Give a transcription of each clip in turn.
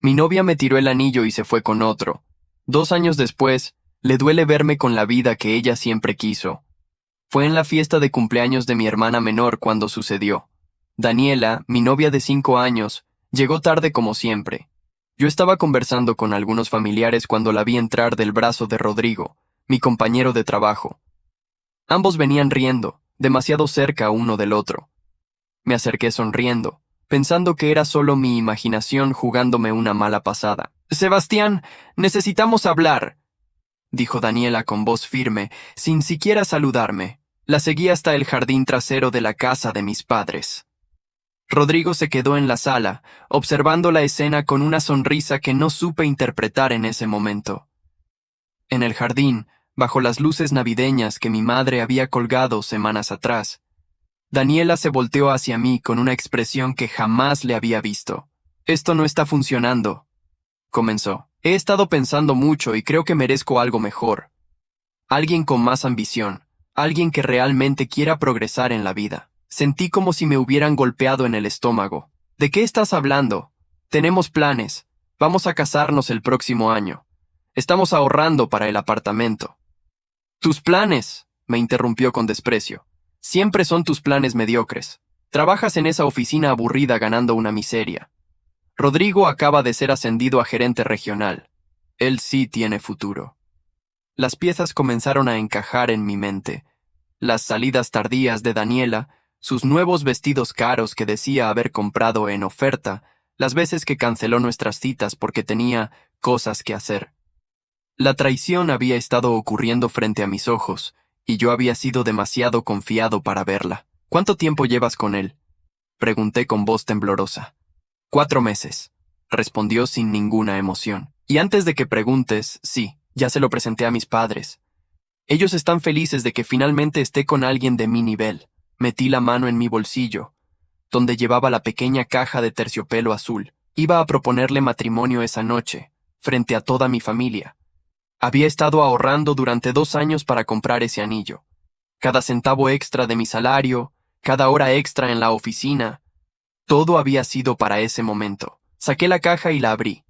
Mi novia me tiró el anillo y se fue con otro. 2 años después, le duele verme con la vida que ella siempre quiso. Fue en la fiesta de cumpleaños de mi hermana menor cuando sucedió. Daniela, mi novia de 5 años, llegó tarde como siempre. Yo estaba conversando con algunos familiares cuando la vi entrar del brazo de Rodrigo, mi compañero de trabajo. Ambos venían riendo, demasiado cerca uno del otro. Me acerqué sonriendo, pensando que era solo mi imaginación jugándome una mala pasada. «Sebastián, necesitamos hablar», dijo Daniela con voz firme, sin siquiera saludarme. La seguí hasta el jardín trasero de la casa de mis padres. Rodrigo se quedó en la sala, observando la escena con una sonrisa que no supe interpretar en ese momento. En el jardín, bajo las luces navideñas que mi madre había colgado semanas atrás, Daniela se volteó hacia mí con una expresión que jamás le había visto. «Esto no está funcionando», comenzó. «He estado pensando mucho y creo que merezco algo mejor. Alguien con más ambición, alguien que realmente quiera progresar en la vida». Sentí como si me hubieran golpeado en el estómago. «¿De qué estás hablando? Tenemos planes. Vamos a casarnos el próximo año. Estamos ahorrando para el apartamento». «¿Tus planes?», me interrumpió con desprecio. «Siempre son tus planes mediocres. Trabajas en esa oficina aburrida ganando una miseria. Rodrigo acaba de ser ascendido a gerente regional. Él sí tiene futuro». Las piezas comenzaron a encajar en mi mente. Las salidas tardías de Daniela, sus nuevos vestidos caros que decía haber comprado en oferta, las veces que canceló nuestras citas porque tenía cosas que hacer. La traición había estado ocurriendo frente a mis ojos, y yo había sido demasiado confiado para verla. «¿Cuánto tiempo llevas con él?», pregunté con voz temblorosa. 4 meses, respondió sin ninguna emoción. «Y antes de que preguntes, sí, ya se lo presenté a mis padres. Ellos están felices de que finalmente esté con alguien de mi nivel». Metí la mano en mi bolsillo, donde llevaba la pequeña caja de terciopelo azul. Iba a proponerle matrimonio esa noche, frente a toda mi familia. Había estado ahorrando durante 2 años para comprar ese anillo. Cada centavo extra de mi salario, cada hora extra en la oficina, todo había sido para ese momento. Saqué la caja y la abrí.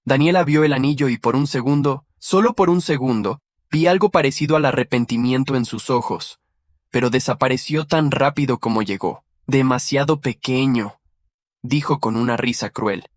Daniela vio el anillo y por un segundo, solo por un segundo, vi algo parecido al arrepentimiento en sus ojos. Pero desapareció tan rápido como llegó. «Demasiado pequeño», dijo con una risa cruel.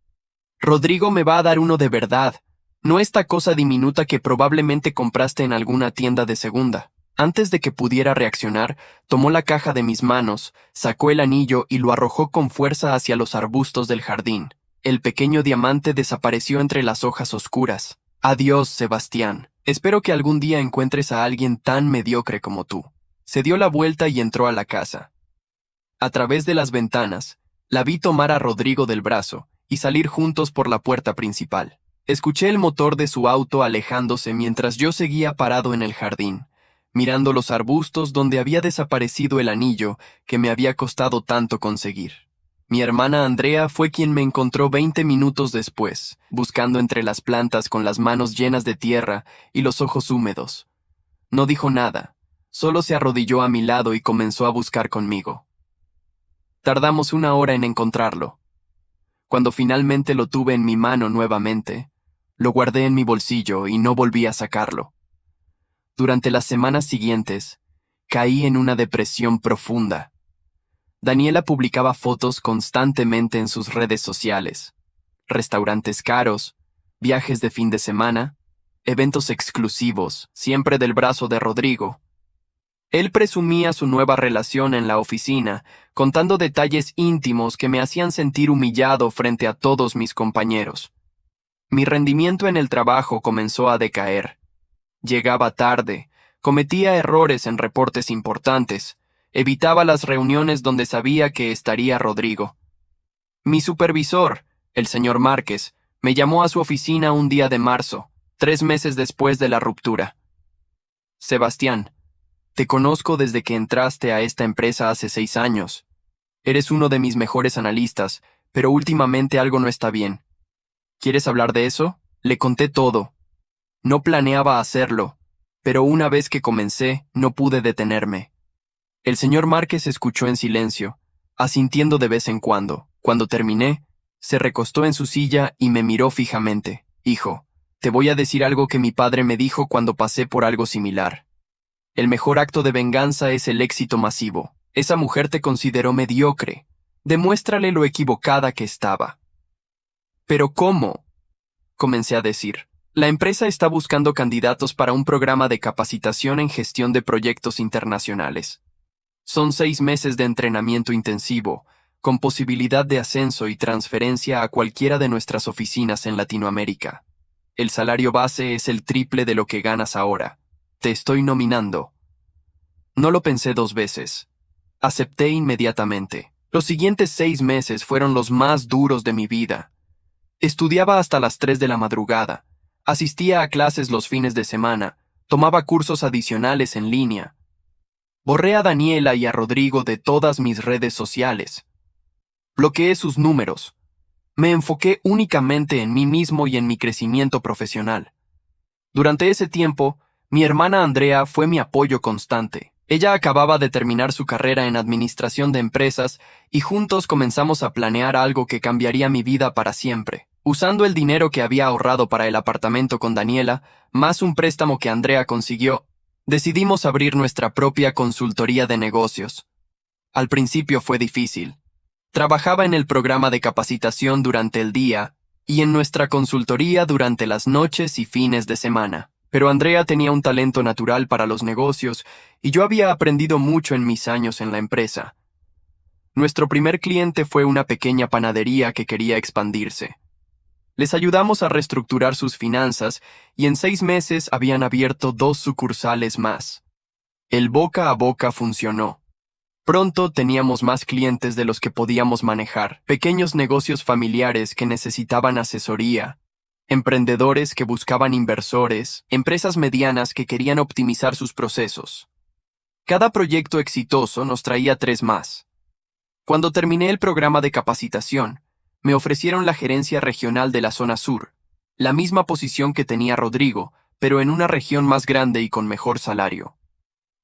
«Rodrigo me va a dar uno de verdad, no esta cosa diminuta que probablemente compraste en alguna tienda de segunda». Antes de que pudiera reaccionar, tomó la caja de mis manos, sacó el anillo y lo arrojó con fuerza hacia los arbustos del jardín. El pequeño diamante desapareció entre las hojas oscuras. «Adiós, Sebastián. Espero que algún día encuentres a alguien tan mediocre como tú». Se dio la vuelta y entró a la casa. A través de las ventanas, la vi tomar a Rodrigo del brazo y salir juntos por la puerta principal. Escuché el motor de su auto alejándose mientras yo seguía parado en el jardín, mirando los arbustos donde había desaparecido el anillo que me había costado tanto conseguir. Mi hermana Andrea fue quien me encontró 20 minutos después, buscando entre las plantas con las manos llenas de tierra y los ojos húmedos. No dijo nada. Solo se arrodilló a mi lado y comenzó a buscar conmigo. Tardamos 1 hora en encontrarlo. Cuando finalmente lo tuve en mi mano nuevamente, lo guardé en mi bolsillo y no volví a sacarlo. Durante las semanas siguientes, caí en una depresión profunda. Daniela publicaba fotos constantemente en sus redes sociales. Restaurantes caros, viajes de fin de semana, eventos exclusivos, siempre del brazo de Rodrigo. Él presumía su nueva relación en la oficina, contando detalles íntimos que me hacían sentir humillado frente a todos mis compañeros. Mi rendimiento en el trabajo comenzó a decaer. Llegaba tarde, cometía errores en reportes importantes, evitaba las reuniones donde sabía que estaría Rodrigo. Mi supervisor, el señor Márquez, me llamó a su oficina un día de marzo, 3 meses después de la ruptura. «Sebastián, te conozco desde que entraste a esta empresa hace 6 años. Eres uno de mis mejores analistas, pero últimamente algo no está bien. ¿Quieres hablar de eso?». Le conté todo. No planeaba hacerlo, pero una vez que comencé, no pude detenerme. El señor Márquez escuchó en silencio, asintiendo de vez en cuando. Cuando terminé, Se recostó en su silla y me miró fijamente. Hijo, te voy a decir algo que mi padre me dijo cuando pasé por algo similar. El mejor acto de venganza es el éxito masivo. Esa mujer te consideró mediocre. Demuéstrale lo equivocada que estaba. ¿Pero cómo? Comencé a decir. La empresa está buscando candidatos para un programa de capacitación en gestión de proyectos internacionales. Son 6 meses de entrenamiento intensivo, con posibilidad de ascenso y transferencia a cualquiera de nuestras oficinas en Latinoamérica. El salario base es el triple de lo que ganas ahora. Te estoy nominando. No lo pensé 2 veces. Acepté inmediatamente. Los siguientes 6 meses fueron los más duros de mi vida. Estudiaba hasta las 3 de la madrugada, asistía a clases los fines de semana, tomaba cursos adicionales en línea. Borré a Daniela y a Rodrigo de todas mis redes sociales. Bloqueé sus números. Me enfoqué únicamente en mí mismo y en mi crecimiento profesional. Durante ese tiempo, mi hermana Andrea fue mi apoyo constante. Ella acababa de terminar su carrera en administración de empresas y juntos comenzamos a planear algo que cambiaría mi vida para siempre. Usando el dinero que había ahorrado para el apartamento con Daniela, más un préstamo que Andrea consiguió, decidimos abrir nuestra propia consultoría de negocios. Al principio fue difícil. Trabajaba en el programa de capacitación durante el día y en nuestra consultoría durante las noches y fines de semana. Pero Andrea tenía un talento natural para los negocios y yo había aprendido mucho en mis años en la empresa. Nuestro primer cliente fue una pequeña panadería que quería expandirse. Les ayudamos a reestructurar sus finanzas y en 6 meses habían abierto 2 sucursales más. El boca a boca funcionó. Pronto teníamos más clientes de los que podíamos manejar, pequeños negocios familiares que necesitaban asesoría, emprendedores que buscaban inversores, empresas medianas que querían optimizar sus procesos. Cada proyecto exitoso nos traía 3 más. Cuando terminé el programa de capacitación, me ofrecieron la gerencia regional de la zona sur, la misma posición que tenía Rodrigo, pero en una región más grande y con mejor salario.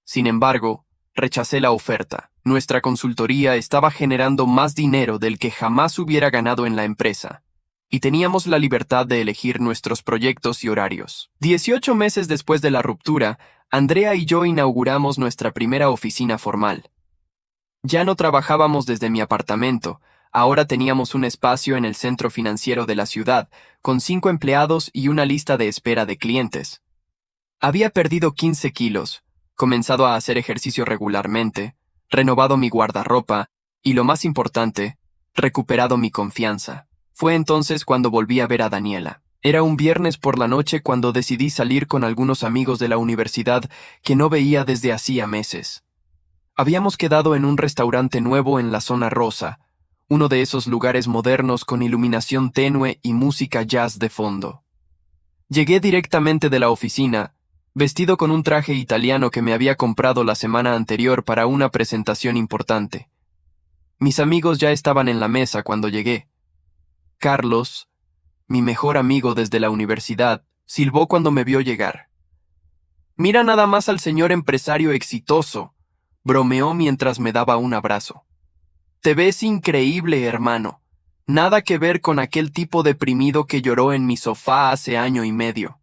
Sin embargo, rechacé la oferta. Nuestra consultoría estaba generando más dinero del que jamás hubiera ganado en la empresa, y teníamos la libertad de elegir nuestros proyectos y horarios. 18 meses después de la ruptura, Andrea y yo inauguramos nuestra primera oficina formal. Ya no trabajábamos desde mi apartamento, ahora teníamos un espacio en el centro financiero de la ciudad, con 5 empleados y una lista de espera de clientes. Había perdido 15 kilos, comenzado a hacer ejercicio regularmente, renovado mi guardarropa y, lo más importante, recuperado mi confianza. Fue entonces cuando volví a ver a Daniela. Era un viernes por la noche cuando decidí salir con algunos amigos de la universidad que no veía desde hacía meses. Habíamos quedado en un restaurante nuevo en la zona rosa, uno de esos lugares modernos con iluminación tenue y música jazz de fondo. Llegué directamente de la oficina, vestido con un traje italiano que me había comprado la semana anterior para una presentación importante. Mis amigos ya estaban en la mesa cuando llegué. Carlos, mi mejor amigo desde la universidad, silbó cuando me vio llegar. «Mira nada más al señor empresario exitoso», bromeó mientras me daba un abrazo. «Te ves increíble, hermano. Nada que ver con aquel tipo deprimido que lloró en mi sofá hace 1 año y medio».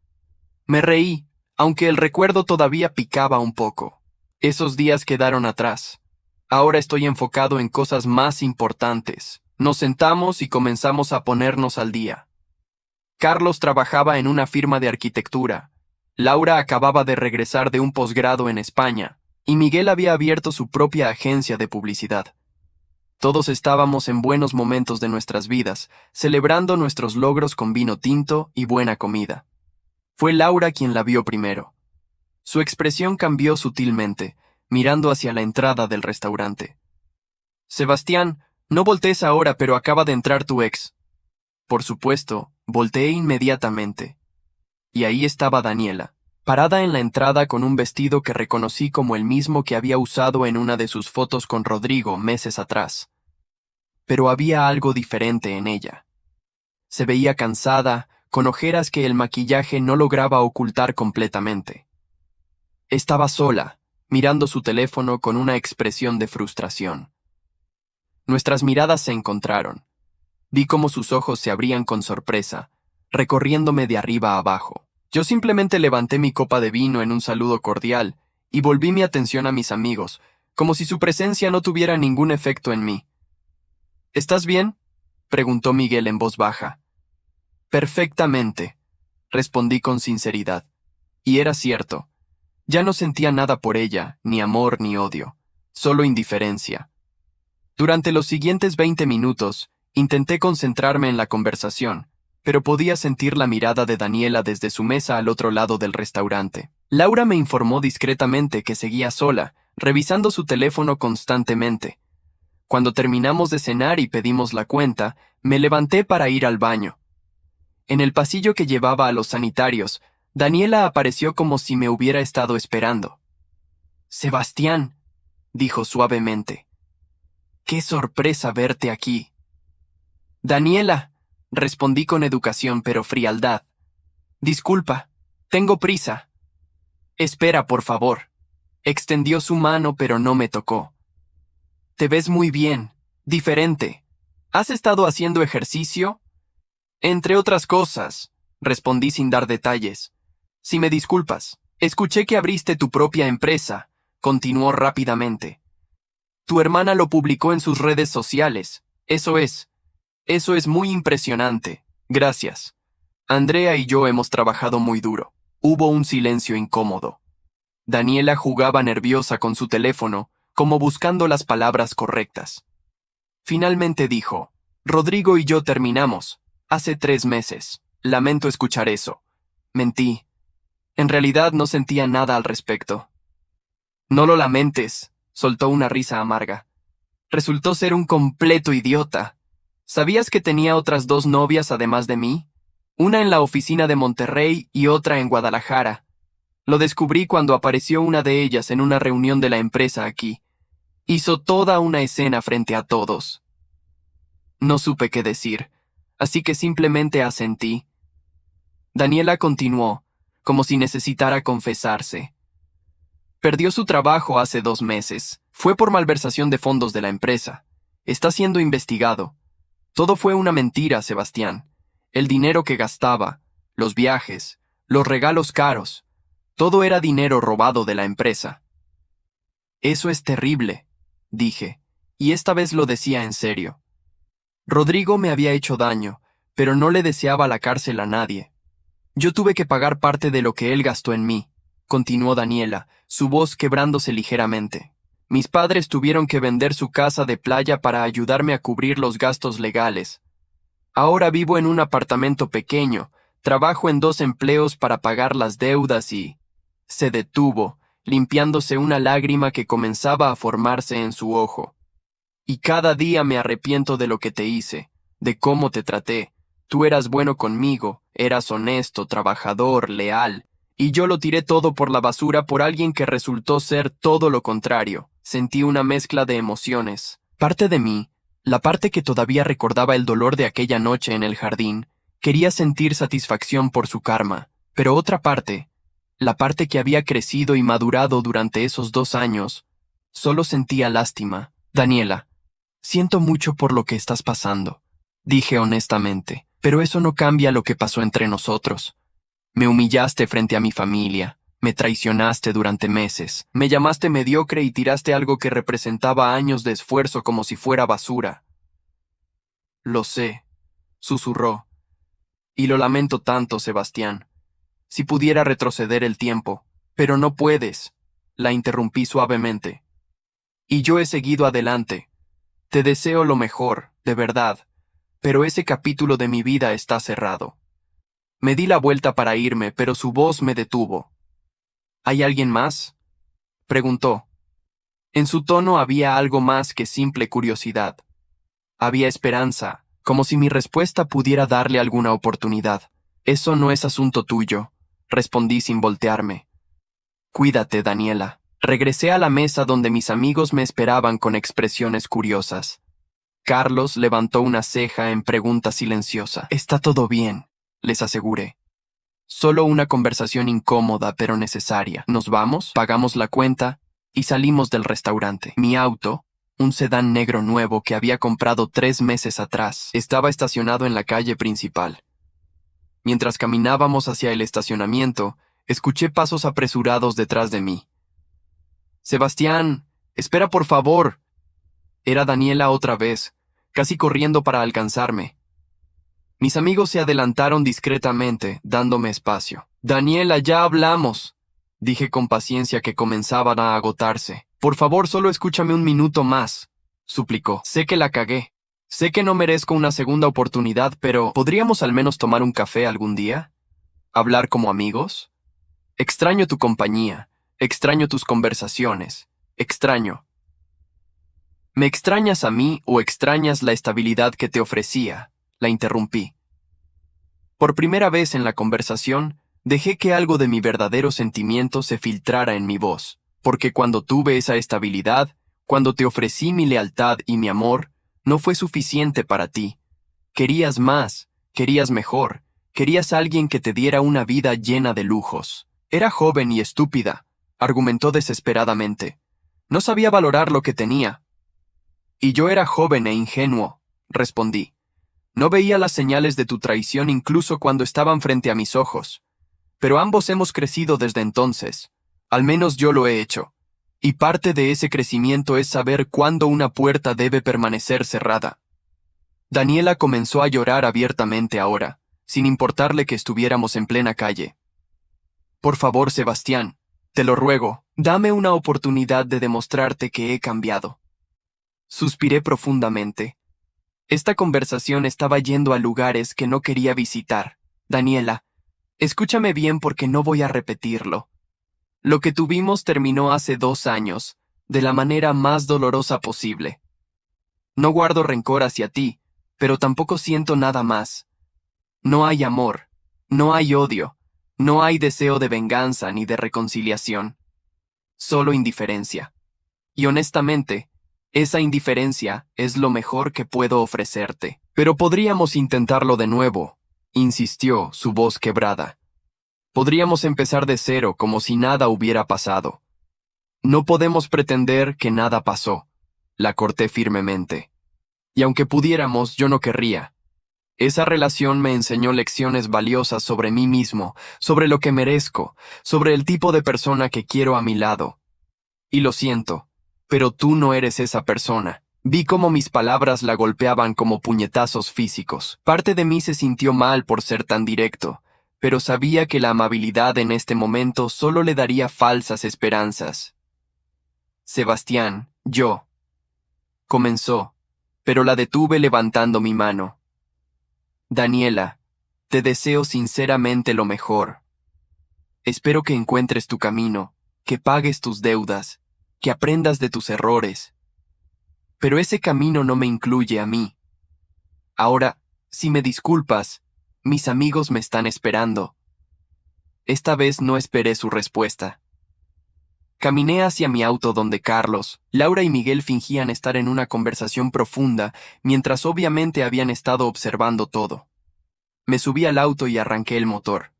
Me reí, aunque el recuerdo todavía picaba un poco. Esos días quedaron atrás. Ahora estoy enfocado en cosas más importantes. Nos sentamos y comenzamos a ponernos al día. Carlos trabajaba en una firma de arquitectura. Laura acababa de regresar de un posgrado en España, y Miguel había abierto su propia agencia de publicidad. Todos estábamos en buenos momentos de nuestras vidas, celebrando nuestros logros con vino tinto y buena comida. Fue Laura quien la vio primero. Su expresión cambió sutilmente, mirando hacia la entrada del restaurante. «Sebastián, no voltees ahora, pero acaba de entrar tu ex». Por supuesto, volteé inmediatamente. Y ahí estaba Daniela, parada en la entrada con un vestido que reconocí como el mismo que había usado en una de sus fotos con Rodrigo meses atrás. Pero había algo diferente en ella. Se veía cansada, con ojeras que el maquillaje no lograba ocultar completamente. Estaba sola, mirando su teléfono con una expresión de frustración. Nuestras miradas se encontraron. Vi cómo sus ojos se abrían con sorpresa, recorriéndome de arriba a abajo. Yo simplemente levanté mi copa de vino en un saludo cordial y volví mi atención a mis amigos, como si su presencia no tuviera ningún efecto en mí. ¿Estás bien?, preguntó Miguel en voz baja. Perfectamente, respondí con sinceridad. Y era cierto. Ya no sentía nada por ella, ni amor ni odio, solo indiferencia. Durante los siguientes 20 minutos, intenté concentrarme en la conversación, pero podía sentir la mirada de Daniela desde su mesa al otro lado del restaurante. Laura me informó discretamente que seguía sola, revisando su teléfono constantemente. Cuando terminamos de cenar y pedimos la cuenta, me levanté para ir al baño. En el pasillo que llevaba a los sanitarios, Daniela apareció como si me hubiera estado esperando. «Sebastián», dijo suavemente. «Qué sorpresa verte aquí». «Daniela», respondí con educación pero frialdad. «Disculpa, tengo prisa». «Espera, por favor». Extendió su mano pero no me tocó. «Te ves muy bien, diferente. ¿Has estado haciendo ejercicio?» «Entre otras cosas», respondí sin dar detalles. «Si me disculpas, escuché que abriste tu propia empresa», continuó rápidamente. «Tu hermana lo publicó en sus redes sociales. Eso es muy impresionante. Gracias. Andrea y yo hemos trabajado muy duro». Hubo un silencio incómodo. Daniela jugaba nerviosa con su teléfono, como buscando las palabras correctas. Finalmente dijo: «Rodrigo y yo terminamos. Hace 3 meses. Lamento escuchar eso». Mentí. En realidad no sentía nada al respecto. «No lo lamentes», soltó una risa amarga. «Resultó ser un completo idiota. ¿Sabías que tenía otras 2 novias además de mí? Una en la oficina de Monterrey y otra en Guadalajara. Lo descubrí cuando apareció una de ellas en una reunión de la empresa aquí. Hizo toda una escena frente a todos». No supe qué decir, así que simplemente asentí. Daniela continuó, como si necesitara confesarse. Perdió su trabajo hace 2 meses. Fue por malversación de fondos de la empresa. Está siendo investigado. Todo fue una mentira, Sebastián. El dinero que gastaba, los viajes, los regalos caros, todo era dinero robado de la empresa. «Eso es terrible», dije, y esta vez lo decía en serio. Rodrigo me había hecho daño, pero no le deseaba la cárcel a nadie. Yo tuve que pagar parte de lo que él gastó en mí, continuó Daniela, su voz quebrándose ligeramente. Mis padres tuvieron que vender su casa de playa para ayudarme a cubrir los gastos legales. Ahora vivo en un apartamento pequeño, trabajo en 2 empleos para pagar las deudas y... Se detuvo, limpiándose una lágrima que comenzaba a formarse en su ojo. «Y cada día me arrepiento de lo que te hice, de cómo te traté. Tú eras bueno conmigo, eras honesto, trabajador, leal, y yo lo tiré todo por la basura por alguien que resultó ser todo lo contrario». Sentí una mezcla de emociones. Parte de mí, la parte que todavía recordaba el dolor de aquella noche en el jardín, quería sentir satisfacción por su karma, pero otra parte, la parte que había crecido y madurado durante esos 2 años, solo sentía lástima. «Daniela, siento mucho por lo que estás pasando», dije honestamente, «pero eso no cambia lo que pasó entre nosotros. Me humillaste frente a mi familia, me traicionaste durante meses, me llamaste mediocre y tiraste algo que representaba años de esfuerzo como si fuera basura». «Lo sé», susurró, «y lo lamento tanto, Sebastián. Si pudiera retroceder el tiempo, pero no puedes», la interrumpí suavemente. «Y yo he seguido adelante. Te deseo lo mejor, de verdad, pero ese capítulo de mi vida está cerrado». Me di la vuelta para irme, pero su voz me detuvo. «¿Hay alguien más?», preguntó. En su tono había algo más que simple curiosidad. Había esperanza, como si mi respuesta pudiera darle alguna oportunidad. «Eso no es asunto tuyo», respondí sin voltearme. «Cuídate, Daniela». Regresé a la mesa donde mis amigos me esperaban con expresiones curiosas. Carlos levantó una ceja en pregunta silenciosa. «Está todo bien», les aseguré. «Solo una conversación incómoda pero necesaria. Nos vamos, pagamos la cuenta y salimos del restaurante. Mi auto, Un sedán negro nuevo que había comprado 3 meses atrás estaba estacionado en la calle principal. Mientras caminábamos hacia el estacionamiento, escuché pasos apresurados detrás de mí. «Sebastián, espera por favor». Era Daniela otra vez, casi corriendo para alcanzarme. Mis amigos se adelantaron discretamente, dándome espacio. «Daniela, ya hablamos», dije con paciencia que comenzaban a agotarse. «Por favor, solo escúchame un minuto más», suplicó. «Sé que la cagué. Sé que no merezco una segunda oportunidad, pero ¿podríamos al menos tomar un café algún día? ¿Hablar como amigos? Extraño tu compañía. Extraño tus conversaciones. Extraño». «¿Me extrañas a mí o extrañas la estabilidad que te ofrecía?», la interrumpí. Por primera vez en la conversación, dejé que algo de mi verdadero sentimiento se filtrara en mi voz, porque cuando tuve esa estabilidad, cuando te ofrecí mi lealtad y mi amor, no fue suficiente para ti. Querías más, querías mejor, querías a alguien que te diera una vida llena de lujos. Era joven y estúpida, argumentó desesperadamente. No sabía valorar lo que tenía. Y yo era joven e ingenuo, respondí. No veía las señales de tu traición incluso cuando estaban frente a mis ojos. Pero ambos hemos crecido desde entonces. Al menos yo lo he hecho. Y parte de ese crecimiento es saber cuándo una puerta debe permanecer cerrada. Daniela comenzó a llorar abiertamente ahora, sin importarle que estuviéramos en plena calle. «Por favor, Sebastián, te lo ruego, dame una oportunidad de demostrarte que he cambiado». Suspiré profundamente. Esta conversación estaba yendo a lugares que no quería visitar. «Daniela, escúchame bien porque no voy a repetirlo. Lo que tuvimos terminó hace 2 años, de la manera más dolorosa posible. No guardo rencor hacia ti, pero tampoco siento nada más. No hay amor, no hay odio, no hay deseo de venganza ni de reconciliación. Solo indiferencia. Y honestamente, esa indiferencia es lo mejor que puedo ofrecerte. Pero podríamos intentarlo de nuevo», insistió, su voz quebrada. «Podríamos empezar de cero como si nada hubiera pasado». «No podemos pretender que nada pasó», la corté firmemente. «Y aunque pudiéramos, yo no querría. Esa relación me enseñó lecciones valiosas sobre mí mismo, sobre lo que merezco, sobre el tipo de persona que quiero a mi lado. Y lo siento, pero tú no eres esa persona». Vi cómo mis palabras la golpeaban como puñetazos físicos. Parte de mí se sintió mal por ser tan directo, pero sabía que la amabilidad en este momento solo le daría falsas esperanzas. «Sebastián, yo», comenzó, pero la detuve levantando mi mano. «Daniela, te deseo sinceramente lo mejor. Espero que encuentres tu camino, que pagues tus deudas, que aprendas de tus errores. Pero ese camino no me incluye a mí. Ahora, si me disculpas, mis amigos me están esperando». Esta vez no esperé su respuesta. Caminé hacia mi auto donde Carlos, Laura y Miguel fingían estar en una conversación profunda, mientras obviamente habían estado observando todo. Me subí al auto y arranqué el motor.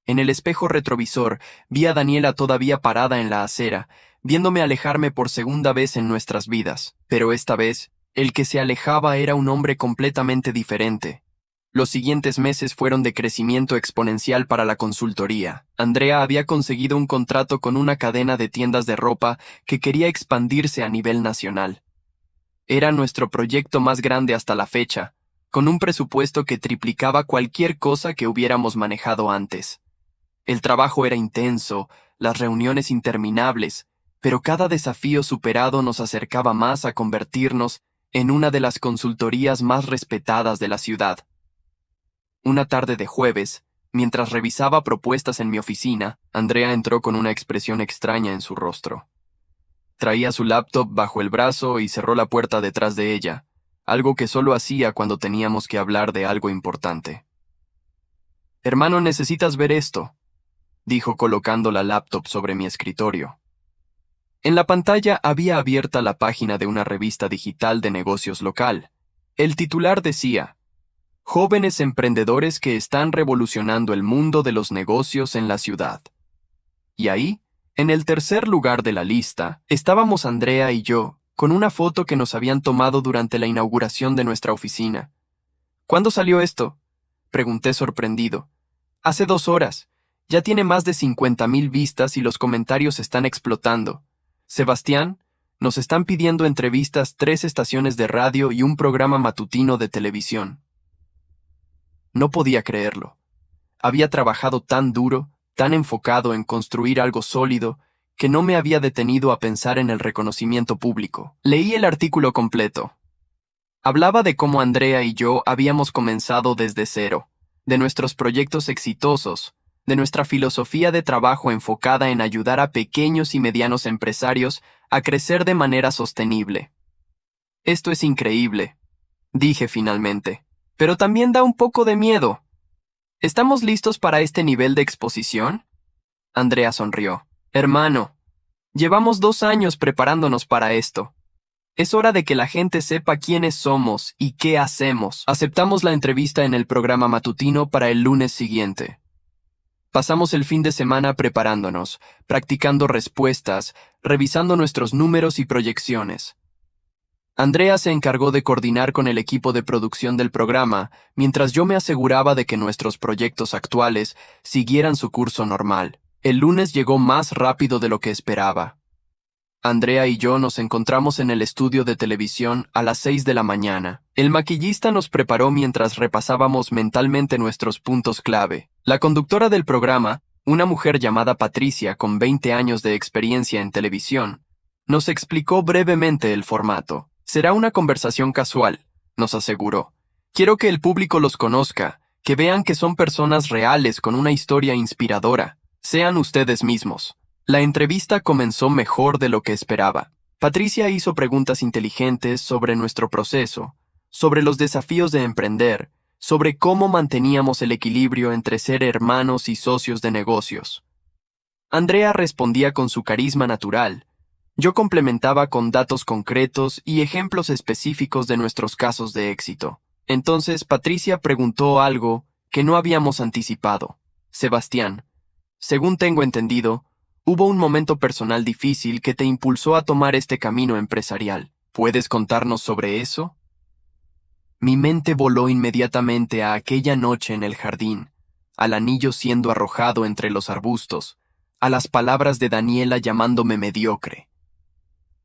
En el espejo retrovisor vi a Daniela todavía parada en la acera, viéndome alejarme por segunda vez en nuestras vidas. Pero esta vez, el que se alejaba era un hombre completamente diferente. Los siguientes meses fueron de crecimiento exponencial para la consultoría. Andrea había conseguido un contrato con una cadena de tiendas de ropa que quería expandirse a nivel nacional. Era nuestro proyecto más grande hasta la fecha, con un presupuesto que triplicaba cualquier cosa que hubiéramos manejado antes. El trabajo era intenso, las reuniones interminables, pero cada desafío superado nos acercaba más a convertirnos en una de las consultorías más respetadas de la ciudad. Una tarde de jueves, mientras revisaba propuestas en mi oficina, Andrea entró con una expresión extraña en su rostro. Traía su laptop bajo el brazo y cerró la puerta detrás de ella, algo que solo hacía cuando teníamos que hablar de algo importante. «Hermano, necesitas ver esto», dijo colocando la laptop sobre mi escritorio. En la pantalla había abierta la página de una revista digital de negocios local. El titular decía: «Jóvenes emprendedores que están revolucionando el mundo de los negocios en la ciudad». Y ahí, en el tercer lugar de la lista, estábamos Andrea y yo, con una foto que nos habían tomado durante la inauguración de nuestra oficina. ¿Cuándo salió esto?, pregunté sorprendido. Hace 2 horas. Ya tiene más de 50,000 vistas y los comentarios están explotando. Sebastián, nos están pidiendo entrevistas 3 estaciones de radio y un programa matutino de televisión. No podía creerlo. Había trabajado tan duro, tan enfocado en construir algo sólido, que no me había detenido a pensar en el reconocimiento público. Leí el artículo completo. Hablaba de cómo Andrea y yo habíamos comenzado desde cero, de nuestros proyectos exitosos, de nuestra filosofía de trabajo enfocada en ayudar a pequeños y medianos empresarios a crecer de manera sostenible. Esto es increíble, dije finalmente, pero también da un poco de miedo. ¿Estamos listos para este nivel de exposición? Andrea sonrió. Hermano, llevamos 2 años preparándonos para esto. Es hora de que la gente sepa quiénes somos y qué hacemos. Aceptamos la entrevista en el programa matutino para el lunes siguiente. Pasamos el fin de semana preparándonos, practicando respuestas, revisando nuestros números y proyecciones. Andrea se encargó de coordinar con el equipo de producción del programa, mientras yo me aseguraba de que nuestros proyectos actuales siguieran su curso normal. El lunes llegó más rápido de lo que esperaba. Andrea y yo nos encontramos en el estudio de televisión a las 6 de la mañana. El maquillista nos preparó mientras repasábamos mentalmente nuestros puntos clave. La conductora del programa, una mujer llamada Patricia con 20 años de experiencia en televisión, nos explicó brevemente el formato. Será una conversación casual, nos aseguró. Quiero que el público los conozca, que vean que son personas reales con una historia inspiradora. Sean ustedes mismos. La entrevista comenzó mejor de lo que esperaba. Patricia hizo preguntas inteligentes sobre nuestro proceso, sobre los desafíos de emprender, sobre cómo manteníamos el equilibrio entre ser hermanos y socios de negocios. Andrea respondía con su carisma natural. Yo complementaba con datos concretos y ejemplos específicos de nuestros casos de éxito. Entonces Patricia preguntó algo que no habíamos anticipado. Sebastián, según tengo entendido, hubo un momento personal difícil que te impulsó a tomar este camino empresarial. ¿Puedes contarnos sobre eso? Mi mente voló inmediatamente a aquella noche en el jardín, al anillo siendo arrojado entre los arbustos, a las palabras de Daniela llamándome mediocre.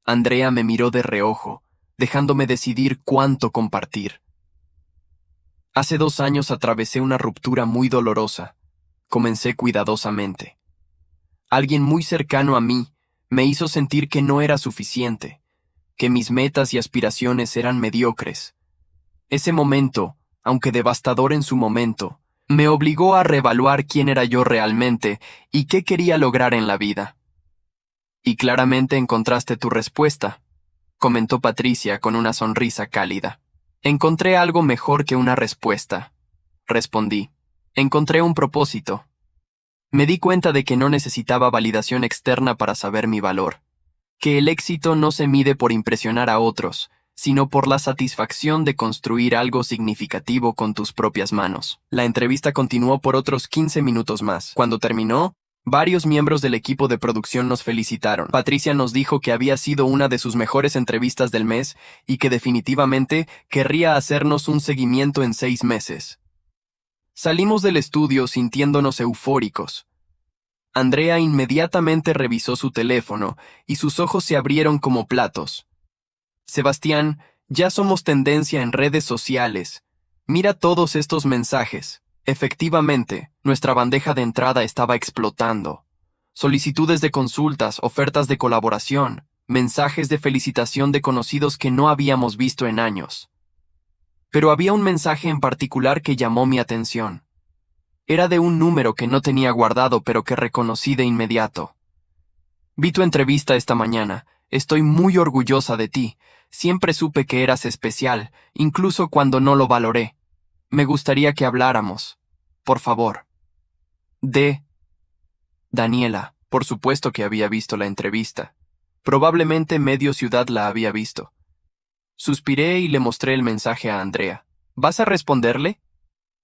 Andrea me miró de reojo, dejándome decidir cuánto compartir. Hace 2 años atravesé una ruptura muy dolorosa. Comencé cuidadosamente. Alguien muy cercano a mí me hizo sentir que no era suficiente, que mis metas y aspiraciones eran mediocres. Ese momento, aunque devastador en su momento, me obligó a reevaluar quién era yo realmente y qué quería lograr en la vida. Y claramente encontraste tu respuesta, comentó Patricia con una sonrisa cálida. Encontré algo mejor que una respuesta, respondí. Encontré un propósito. Me di cuenta de que no necesitaba validación externa para saber mi valor, que el éxito no se mide por impresionar a otros, sino por la satisfacción de construir algo significativo con tus propias manos. La entrevista continuó por otros 15 minutos más. Cuando terminó, varios miembros del equipo de producción nos felicitaron. Patricia nos dijo que había sido una de sus mejores entrevistas del mes y que definitivamente querría hacernos un seguimiento en 6 meses. Salimos del estudio sintiéndonos eufóricos. Andrea inmediatamente revisó su teléfono y sus ojos se abrieron como platos. Sebastián, ya somos tendencia en redes sociales. Mira todos estos mensajes. Efectivamente, nuestra bandeja de entrada estaba explotando. Solicitudes de consultas, ofertas de colaboración, mensajes de felicitación de conocidos que no habíamos visto en años. Pero había un mensaje en particular que llamó mi atención. Era de un número que no tenía guardado pero que reconocí de inmediato. Vi tu entrevista esta mañana. Estoy muy orgullosa de ti. Siempre supe que eras especial, incluso cuando no lo valoré. Me gustaría que habláramos. Por favor. Daniela, por supuesto que había visto la entrevista. Probablemente medio ciudad la había visto. Suspiré y le mostré el mensaje a Andrea. ¿Vas a responderle?,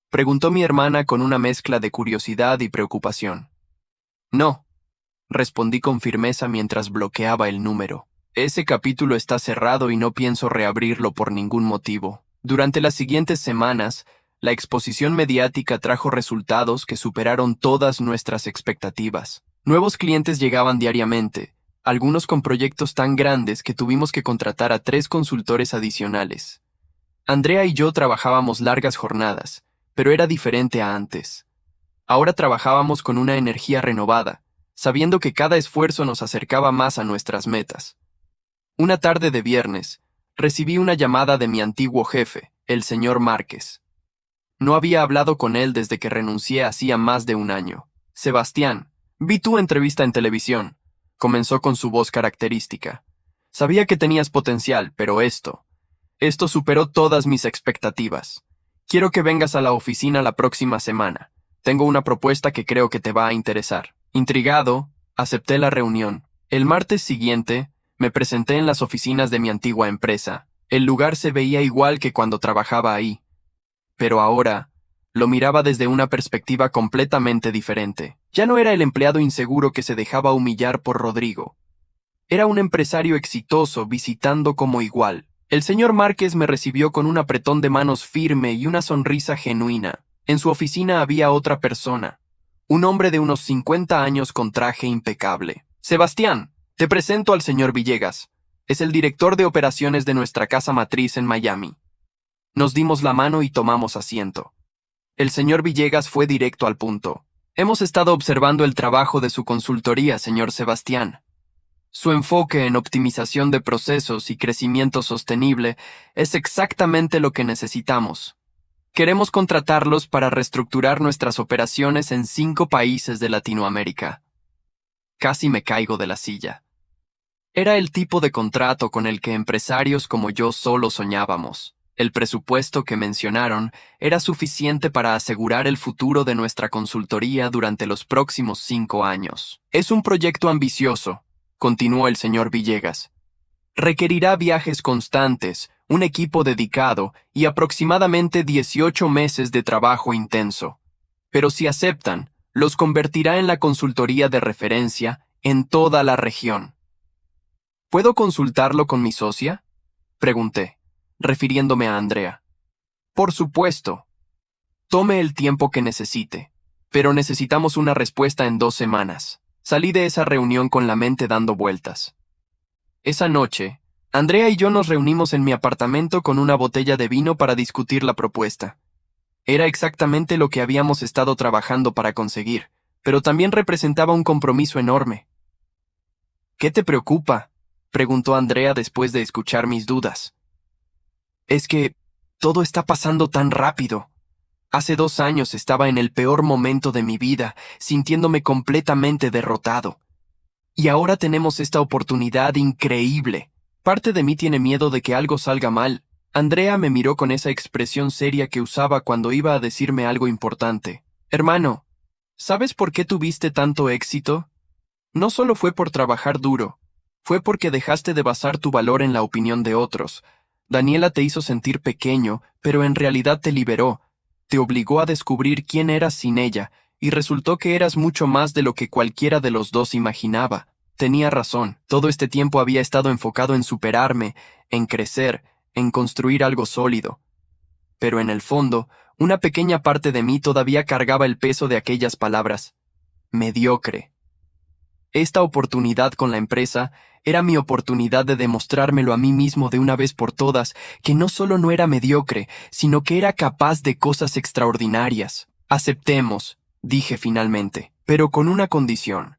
preguntó mi hermana con una mezcla de curiosidad y preocupación. No, respondí con firmeza mientras bloqueaba el número. Ese capítulo está cerrado y no pienso reabrirlo por ningún motivo. Durante las siguientes semanas, la exposición mediática trajo resultados que superaron todas nuestras expectativas. Nuevos clientes llegaban diariamente, algunos con proyectos tan grandes que tuvimos que contratar a 3 consultores adicionales. Andrea y yo trabajábamos largas jornadas, pero era diferente a antes. Ahora trabajábamos con una energía renovada, sabiendo que cada esfuerzo nos acercaba más a nuestras metas. Una tarde de viernes, recibí una llamada de mi antiguo jefe, el señor Márquez. No había hablado con él desde que renuncié hacía más de un año. Sebastián, vi tu entrevista en televisión, comenzó con su voz característica. Sabía que tenías potencial, pero esto superó todas mis expectativas. Quiero que vengas a la oficina la próxima semana. Tengo una propuesta que creo que te va a interesar. Intrigado, acepté la reunión. El martes siguiente, me presenté en las oficinas de mi antigua empresa. El lugar se veía igual que cuando trabajaba ahí. Pero ahora, lo miraba desde una perspectiva completamente diferente. Ya no era el empleado inseguro que se dejaba humillar por Rodrigo. Era un empresario exitoso visitando como igual. El señor Márquez me recibió con un apretón de manos firme y una sonrisa genuina. En su oficina había otra persona, un hombre de unos 50 años con traje impecable. Sebastián, te presento al señor Villegas. Es el director de operaciones de nuestra casa matriz en Miami. Nos dimos la mano y tomamos asiento. El señor Villegas fue directo al punto. Hemos estado observando el trabajo de su consultoría, señor Sebastián. Su enfoque en optimización de procesos y crecimiento sostenible es exactamente lo que necesitamos. Queremos contratarlos para reestructurar nuestras operaciones en 5 países de Latinoamérica. Casi me caigo de la silla. Era el tipo de contrato con el que empresarios como yo solo soñábamos. El presupuesto que mencionaron era suficiente para asegurar el futuro de nuestra consultoría durante los próximos 5 años. Es un proyecto ambicioso, continuó el señor Villegas. Requerirá viajes constantes, un equipo dedicado y aproximadamente 18 meses de trabajo intenso. Pero si aceptan, los convertirá en la consultoría de referencia en toda la región. ¿Puedo consultarlo con mi socia?, pregunté, refiriéndome a Andrea. Por supuesto. Tome el tiempo que necesite, pero necesitamos una respuesta en 2 semanas. Salí de esa reunión con la mente dando vueltas. Esa noche, Andrea y yo nos reunimos en mi apartamento con una botella de vino para discutir la propuesta. Era exactamente lo que habíamos estado trabajando para conseguir, pero también representaba un compromiso enorme. ¿Qué te preocupa?, preguntó Andrea después de escuchar mis dudas. Es que todo está pasando tan rápido. Hace 2 años estaba en el peor momento de mi vida, sintiéndome completamente derrotado. Y ahora tenemos esta oportunidad increíble. Parte de mí tiene miedo de que algo salga mal. Andrea me miró con esa expresión seria que usaba cuando iba a decirme algo importante. Hermano, ¿sabes por qué tuviste tanto éxito? No solo fue por trabajar duro, fue porque dejaste de basar tu valor en la opinión de otros. Daniela te hizo sentir pequeño, pero en realidad te liberó. Te obligó a descubrir quién eras sin ella, y resultó que eras mucho más de lo que cualquiera de los dos imaginaba. Tenía razón, todo este tiempo había estado enfocado en superarme, en crecer, en construir algo sólido. Pero en el fondo, una pequeña parte de mí todavía cargaba el peso de aquellas palabras. Mediocre. Esta oportunidad con la empresa era mi oportunidad de demostrármelo a mí mismo de una vez por todas, que no solo no era mediocre, sino que era capaz de cosas extraordinarias. Aceptemos, dije finalmente, pero con una condición.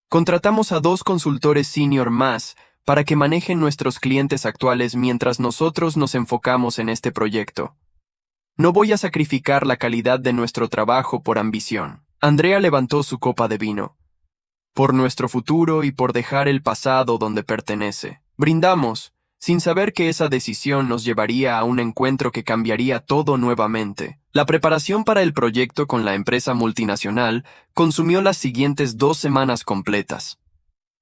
Contratamos a 2 consultores senior más para que manejen nuestros clientes actuales mientras nosotros nos enfocamos en este proyecto. No voy a sacrificar la calidad de nuestro trabajo por ambición. Andrea levantó su copa de vino. Por nuestro futuro y por dejar el pasado donde pertenece. Brindamos, sin saber que esa decisión nos llevaría a un encuentro que cambiaría todo nuevamente. La preparación para el proyecto con la empresa multinacional consumió las siguientes 2 semanas completas.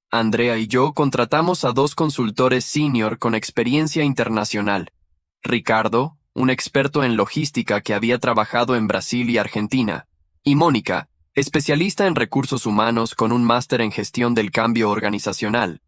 Andrea y yo contratamos a 2 consultores senior con experiencia internacional. Ricardo, un experto en logística que había trabajado en Brasil y Argentina, y Mónica, especialista en recursos humanos con un máster en gestión del cambio organizacional.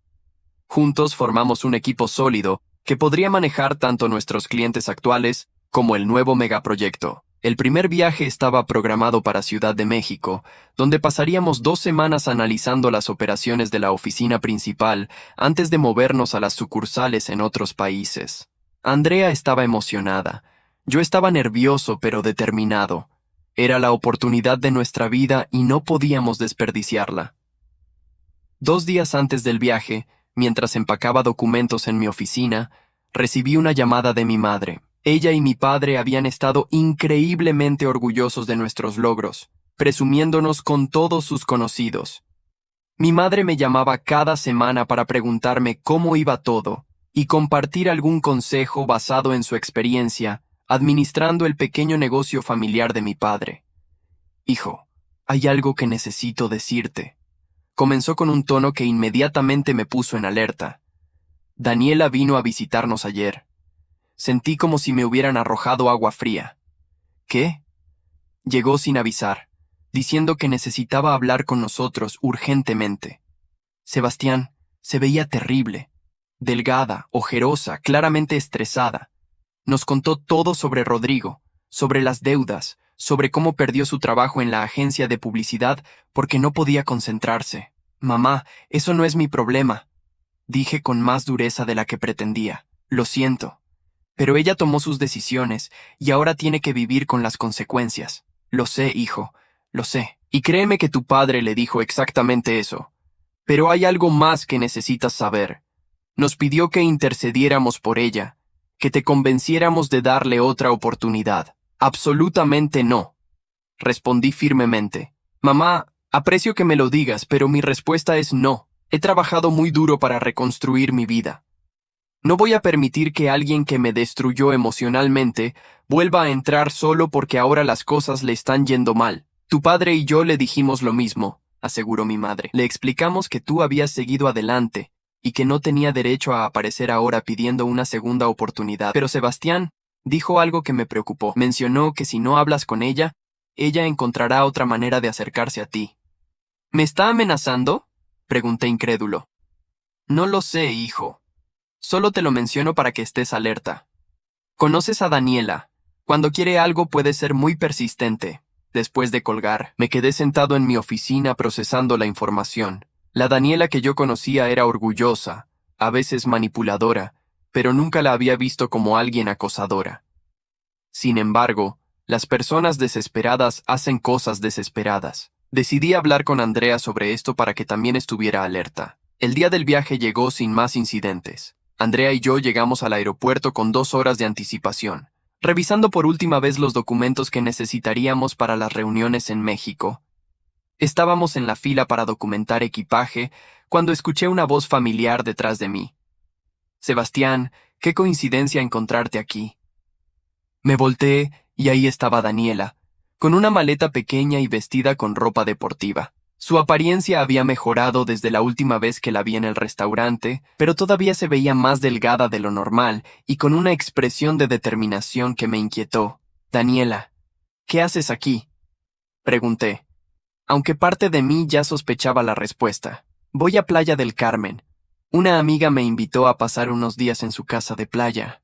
Juntos formamos un equipo sólido que podría manejar tanto nuestros clientes actuales como el nuevo megaproyecto. El primer viaje estaba programado para Ciudad de México, donde pasaríamos 2 semanas analizando las operaciones de la oficina principal antes de movernos a las sucursales en otros países. Andrea estaba emocionada. Yo estaba nervioso pero determinado. Era la oportunidad de nuestra vida y no podíamos desperdiciarla. 2 días antes del viaje, mientras empacaba documentos en mi oficina, recibí una llamada de mi madre. Ella y mi padre habían estado increíblemente orgullosos de nuestros logros, presumiéndonos con todos sus conocidos. Mi madre me llamaba cada semana para preguntarme cómo iba todo y compartir algún consejo basado en su experiencia, administrando el pequeño negocio familiar de mi padre. Hijo, hay algo que necesito decirte. Comenzó con un tono que inmediatamente me puso en alerta. Daniela vino a visitarnos ayer. Sentí como si me hubieran arrojado agua fría. ¿Qué? Llegó sin avisar, diciendo que necesitaba hablar con nosotros urgentemente. Sebastián se veía terrible, delgada, ojerosa, claramente estresada. Nos contó todo sobre Rodrigo, sobre las deudas, sobre cómo perdió su trabajo en la agencia de publicidad porque no podía concentrarse. Mamá, eso no es mi problema, dije con más dureza de la que pretendía. Lo siento. Pero ella tomó sus decisiones y ahora tiene que vivir con las consecuencias. Lo sé, hijo, lo sé. Y créeme que tu padre le dijo exactamente eso. Pero hay algo más que necesitas saber. Nos pidió que intercediéramos por ella, que te convenciéramos de darle otra oportunidad. Absolutamente no. Respondí firmemente. Mamá, aprecio que me lo digas, pero mi respuesta es no. He trabajado muy duro para reconstruir mi vida. No voy a permitir que alguien que me destruyó emocionalmente vuelva a entrar solo porque ahora las cosas le están yendo mal. Tu padre y yo le dijimos lo mismo, aseguró mi madre. Le explicamos que tú habías seguido adelante y que no tenía derecho a aparecer ahora pidiendo una segunda oportunidad. Pero Sebastián dijo algo que me preocupó. Mencionó que si no hablas con ella, ella encontrará otra manera de acercarse a ti. ¿Me está amenazando? Pregunté incrédulo. No lo sé, hijo. Solo te lo menciono para que estés alerta. ¿Conoces a Daniela? Cuando quiere algo puede ser muy persistente. Después de colgar, me quedé sentado en mi oficina procesando la información. La Daniela que yo conocía era orgullosa, a veces manipuladora, pero nunca la había visto como alguien acosadora. Sin embargo, las personas desesperadas hacen cosas desesperadas. Decidí hablar con Andrea sobre esto para que también estuviera alerta. El día del viaje llegó sin más incidentes. Andrea y yo llegamos al aeropuerto con 2 horas de anticipación, revisando por última vez los documentos que necesitaríamos para las reuniones en México. Estábamos en la fila para documentar equipaje cuando escuché una voz familiar detrás de mí. Sebastián, qué coincidencia encontrarte aquí. Me volteé y ahí estaba Daniela, con una maleta pequeña y vestida con ropa deportiva. Su apariencia había mejorado desde la última vez que la vi en el restaurante, pero todavía se veía más delgada de lo normal y con una expresión de determinación que me inquietó. Daniela, ¿qué haces aquí? Pregunté, aunque parte de mí ya sospechaba la respuesta. Voy a Playa del Carmen. Una amiga me invitó a pasar unos días en su casa de playa.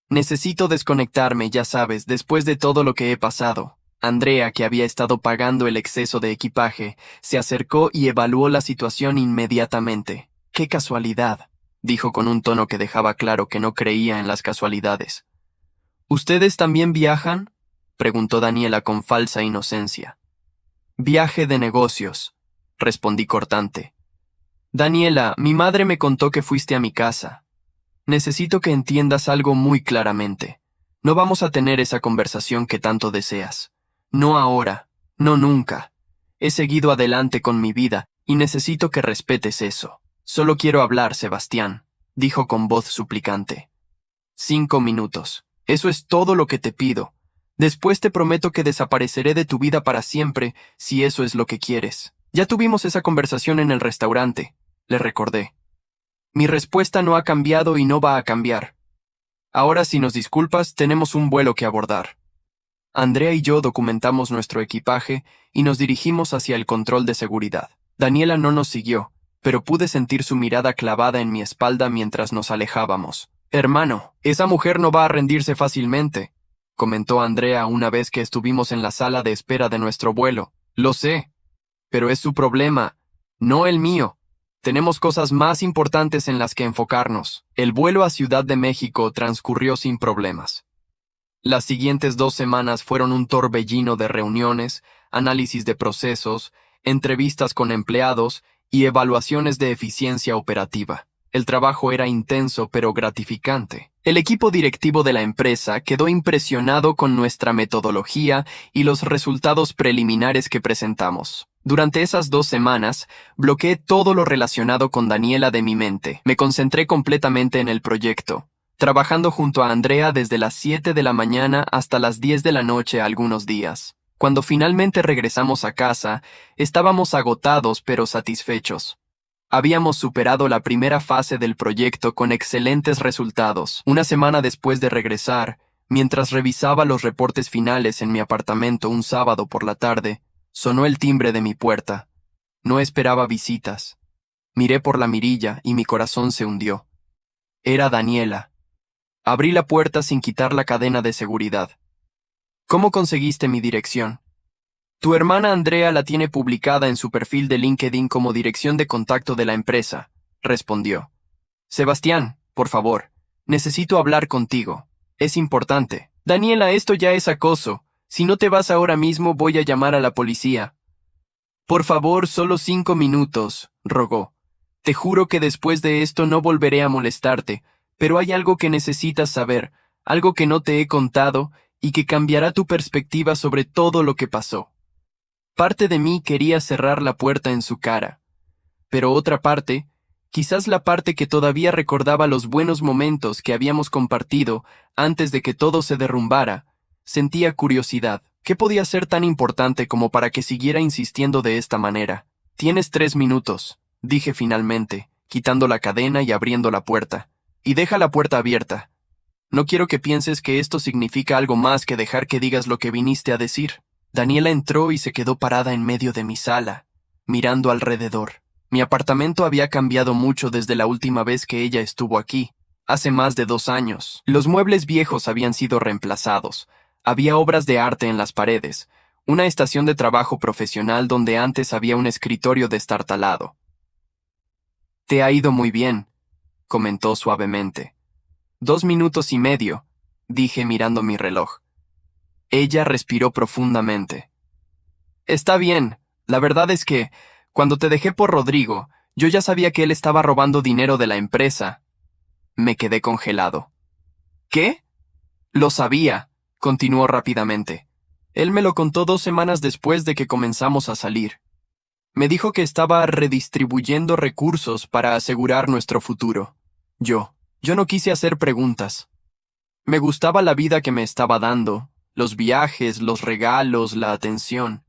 Necesito desconectarme, ya sabes, después de todo lo que he pasado. Andrea, que había estado pagando el exceso de equipaje, se acercó y evaluó la situación inmediatamente. ¡Qué casualidad!, dijo con un tono que dejaba claro que no creía en las casualidades. ¿Ustedes también viajan?, preguntó Daniela con falsa inocencia. Viaje de negocios, respondí cortante. Daniela, mi madre me contó que fuiste a mi casa. Necesito que entiendas algo muy claramente. No vamos a tener esa conversación que tanto deseas. No ahora, no nunca. He seguido adelante con mi vida y necesito que respetes eso. Solo quiero hablar, Sebastián, dijo con voz suplicante. 5 minutos. Eso es todo lo que te pido. Después te prometo que desapareceré de tu vida para siempre, si eso es lo que quieres. Ya tuvimos esa conversación en el restaurante, le recordé. Mi respuesta no ha cambiado y no va a cambiar. Ahora, si nos disculpas, tenemos un vuelo que abordar. Andrea y yo documentamos nuestro equipaje y nos dirigimos hacia el control de seguridad. Daniela no nos siguió, pero pude sentir su mirada clavada en mi espalda mientras nos alejábamos. Hermano, esa mujer no va a rendirse fácilmente, comentó Andrea una vez que estuvimos en la sala de espera de nuestro vuelo. Lo sé, pero es su problema, no el mío. Tenemos cosas más importantes en las que enfocarnos. El vuelo a Ciudad de México transcurrió sin problemas. Las siguientes 2 semanas fueron un torbellino de reuniones, análisis de procesos, entrevistas con empleados y evaluaciones de eficiencia operativa. El trabajo era intenso pero gratificante. El equipo directivo de la empresa quedó impresionado con nuestra metodología y los resultados preliminares que presentamos. Durante esas 2 semanas, bloqueé todo lo relacionado con Daniela de mi mente. Me concentré completamente en el proyecto, trabajando junto a Andrea desde las 7 de la mañana hasta las 10 de la noche algunos días. Cuando finalmente regresamos a casa, estábamos agotados pero satisfechos. Habíamos superado la primera fase del proyecto con excelentes resultados. Una semana después de regresar, mientras revisaba los reportes finales en mi apartamento un sábado por la tarde, sonó el timbre de mi puerta. No esperaba visitas. Miré por la mirilla y mi corazón se hundió. Era Daniela. Abrí la puerta sin quitar la cadena de seguridad. ¿Cómo conseguiste mi dirección? Tu hermana Andrea la tiene publicada en su perfil de LinkedIn como dirección de contacto de la empresa, respondió. Sebastián, por favor, necesito hablar contigo. Es importante. Daniela, esto ya es acoso. Si no te vas ahora mismo voy a llamar a la policía. Por favor, solo 5 minutos, rogó. Te juro que después de esto no volveré a molestarte, pero hay algo que necesitas saber, algo que no te he contado y que cambiará tu perspectiva sobre todo lo que pasó. Parte de mí quería cerrar la puerta en su cara, pero otra parte, quizás la parte que todavía recordaba los buenos momentos que habíamos compartido antes de que todo se derrumbara, sentía curiosidad. ¿Qué podía ser tan importante como para que siguiera insistiendo de esta manera? Tienes 3 minutos, dije finalmente, quitando la cadena y abriendo la puerta. Y deja la puerta abierta. No quiero que pienses que esto significa algo más que dejar que digas lo que viniste a decir. Daniela entró y se quedó parada en medio de mi sala, mirando alrededor. Mi apartamento había cambiado mucho desde la última vez que ella estuvo aquí, hace más de 2 años. Los muebles viejos habían sido reemplazados. Había obras de arte en las paredes, una estación de trabajo profesional donde antes había un escritorio destartalado. Te ha ido muy bien, comentó suavemente. 2 minutos y medio, dije mirando mi reloj. Ella respiró profundamente. Está bien, la verdad es que, cuando te dejé por Rodrigo, yo ya sabía que él estaba robando dinero de la empresa. Me quedé congelado. ¿Qué? Lo sabía, continuó rápidamente. Él me lo contó 2 semanas después de que comenzamos a salir. Me dijo que estaba redistribuyendo recursos para asegurar nuestro futuro. Yo no quise hacer preguntas. Me gustaba la vida que me estaba dando, los viajes, los regalos, la atención.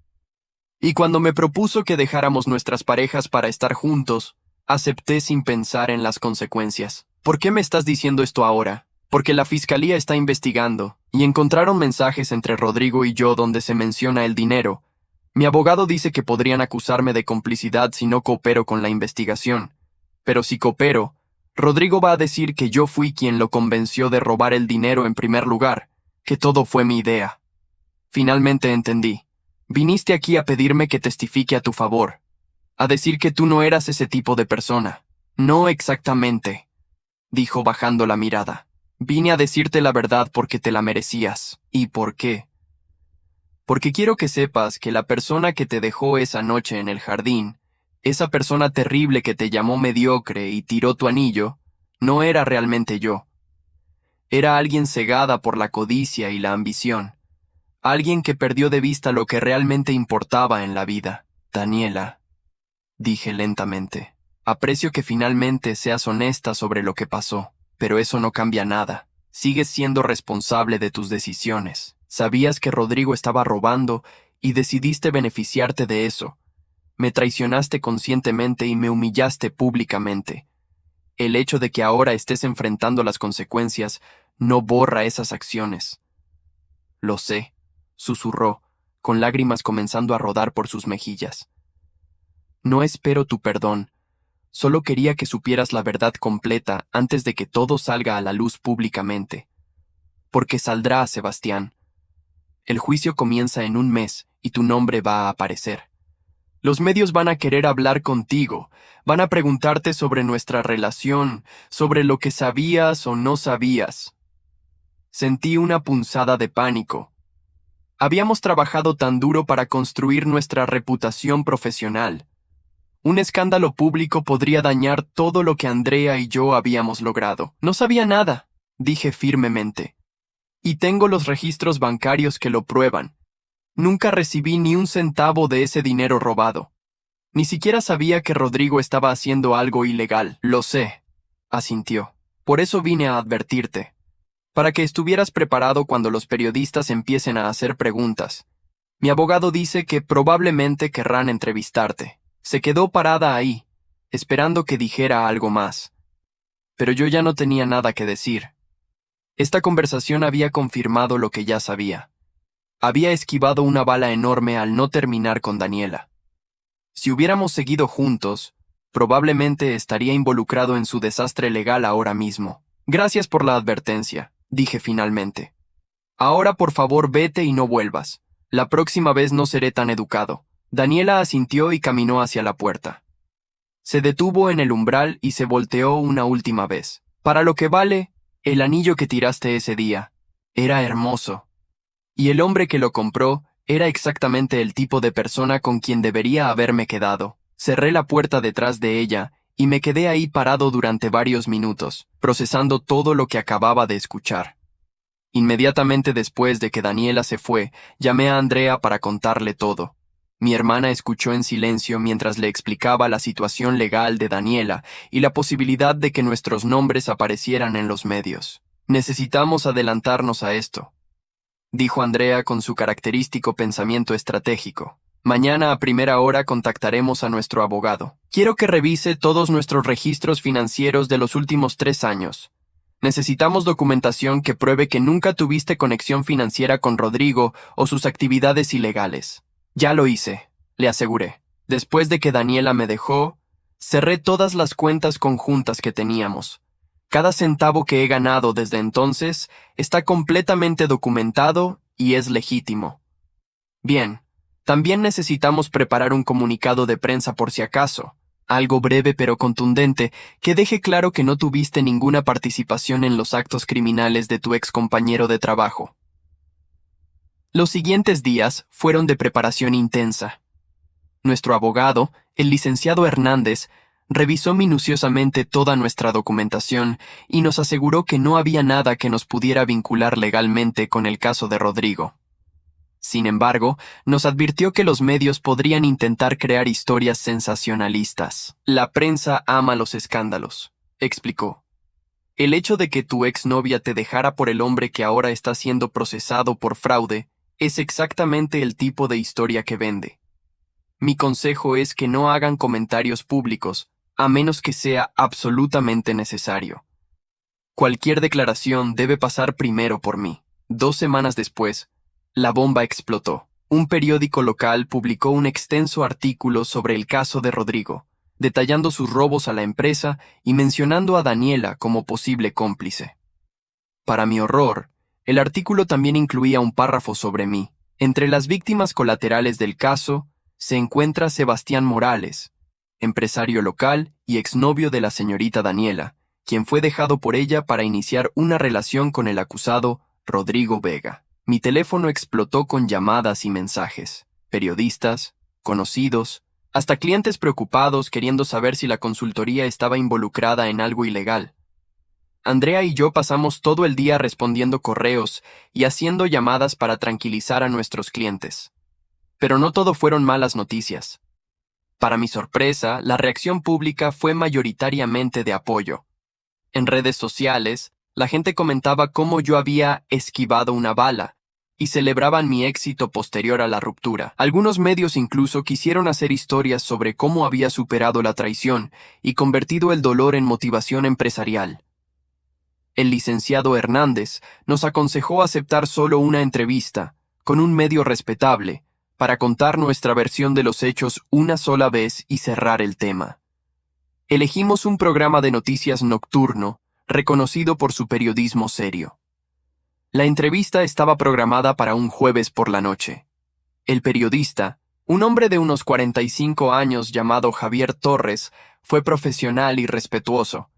Y cuando me propuso que dejáramos nuestras parejas para estar juntos, acepté sin pensar en las consecuencias. ¿Por qué me estás diciendo esto ahora? Porque la fiscalía está investigando, y encontraron mensajes entre Rodrigo y yo donde se menciona el dinero. Mi abogado dice que podrían acusarme de complicidad si no coopero con la investigación. Pero si coopero, Rodrigo va a decir que yo fui quien lo convenció de robar el dinero en primer lugar, que todo fue mi idea. Finalmente entendí. Viniste aquí a pedirme que testifique a tu favor, a decir que tú no eras ese tipo de persona. No exactamente, dijo bajando la mirada. Vine a decirte la verdad porque te la merecías. ¿Y por qué? Porque quiero que sepas que la persona que te dejó esa noche en el jardín, esa persona terrible que te llamó mediocre y tiró tu anillo, no era realmente yo. Era alguien cegada por la codicia y la ambición. Alguien que perdió de vista lo que realmente importaba en la vida. Daniela, dije lentamente, aprecio que finalmente seas honesta sobre lo que pasó, pero eso no cambia nada. Sigues siendo responsable de tus decisiones. Sabías que Rodrigo estaba robando y decidiste beneficiarte de eso. Me traicionaste conscientemente y me humillaste públicamente. El hecho de que ahora estés enfrentando las consecuencias no borra esas acciones. Lo sé, susurró, con lágrimas comenzando a rodar por sus mejillas. No espero tu perdón, Solo quería que supieras la verdad completa antes de que todo salga a la luz públicamente. Porque saldrá, Sebastián. El juicio comienza en un mes y tu nombre va a aparecer. Los medios van a querer hablar contigo, van a preguntarte sobre nuestra relación, sobre lo que sabías o no sabías. Sentí una punzada de pánico. Habíamos trabajado tan duro para construir nuestra reputación profesional. Un escándalo público podría dañar todo lo que Andrea y yo habíamos logrado. No sabía nada, dije firmemente. Y tengo los registros bancarios que lo prueban. Nunca recibí ni un centavo de ese dinero robado. Ni siquiera sabía que Rodrigo estaba haciendo algo ilegal. Lo sé, asintió. Por eso vine a advertirte. Para que estuvieras preparado cuando los periodistas empiecen a hacer preguntas. Mi abogado dice que probablemente querrán entrevistarte. Se quedó parada ahí, esperando que dijera algo más. Pero yo ya no tenía nada que decir. Esta conversación había confirmado lo que ya sabía. Había esquivado una bala enorme al no terminar con Daniela. Si hubiéramos seguido juntos, probablemente estaría involucrado en su desastre legal ahora mismo. Gracias por la advertencia, dije finalmente. Ahora por favor vete y no vuelvas. La próxima vez no seré tan educado. Daniela asintió y caminó hacia la puerta. Se detuvo en el umbral y se volteó una última vez. Para lo que vale, el anillo que tiraste ese día era hermoso. Y el hombre que lo compró era exactamente el tipo de persona con quien debería haberme quedado. Cerré la puerta detrás de ella y me quedé ahí parado durante varios minutos, procesando todo lo que acababa de escuchar. Inmediatamente después de que Daniela se fue, llamé a Andrea para contarle todo. Mi hermana escuchó en silencio mientras le explicaba la situación legal de Daniela y la posibilidad de que nuestros nombres aparecieran en los medios. Necesitamos adelantarnos a esto, dijo Andrea con su característico pensamiento estratégico. Mañana a primera hora contactaremos a nuestro abogado. Quiero que revise todos nuestros registros financieros de los últimos 3 años. Necesitamos documentación que pruebe que nunca tuviste conexión financiera con Rodrigo o sus actividades ilegales. Ya lo hice, le aseguré. Después de que Daniela me dejó, cerré todas las cuentas conjuntas que teníamos. Cada centavo que he ganado desde entonces está completamente documentado y es legítimo. Bien, también necesitamos preparar un comunicado de prensa por si acaso, algo breve pero contundente, que deje claro que no tuviste ninguna participación en los actos criminales de tu ex compañero de trabajo. Los siguientes días fueron de preparación intensa. Nuestro abogado, el licenciado Hernández, revisó minuciosamente toda nuestra documentación y nos aseguró que no había nada que nos pudiera vincular legalmente con el caso de Rodrigo. Sin embargo, nos advirtió que los medios podrían intentar crear historias sensacionalistas. La prensa ama los escándalos, explicó. El hecho de que tu exnovia te dejara por el hombre que ahora está siendo procesado por fraude es exactamente el tipo de historia que vende. Mi consejo es que no hagan comentarios públicos, a menos que sea absolutamente necesario. Cualquier declaración debe pasar primero por mí. 2 semanas después, la bomba explotó. Un periódico local publicó un extenso artículo sobre el caso de Rodrigo, detallando sus robos a la empresa y mencionando a Daniela como posible cómplice. Para mi horror, el artículo también incluía un párrafo sobre mí. Entre las víctimas colaterales del caso se encuentra Sebastián Morales, empresario local y exnovio de la señorita Daniela, quien fue dejado por ella para iniciar una relación con el acusado Rodrigo Vega. Mi teléfono explotó con llamadas y mensajes. Periodistas, conocidos, hasta clientes preocupados queriendo saber si la consultoría estaba involucrada en algo ilegal. Andrea y yo pasamos todo el día respondiendo correos y haciendo llamadas para tranquilizar a nuestros clientes. Pero no todo fueron malas noticias. Para mi sorpresa, la reacción pública fue mayoritariamente de apoyo. En redes sociales, la gente comentaba cómo yo había esquivado una bala y celebraban mi éxito posterior a la ruptura. Algunos medios incluso quisieron hacer historias sobre cómo había superado la traición y convertido el dolor en motivación empresarial. El licenciado Hernández nos aconsejó aceptar solo una entrevista, con un medio respetable, para contar nuestra versión de los hechos una sola vez y cerrar el tema. Elegimos un programa de noticias nocturno, reconocido por su periodismo serio. La entrevista estaba programada para un jueves por la noche. El periodista, un hombre de unos 45 años llamado Javier Torres, fue profesional y respetuoso.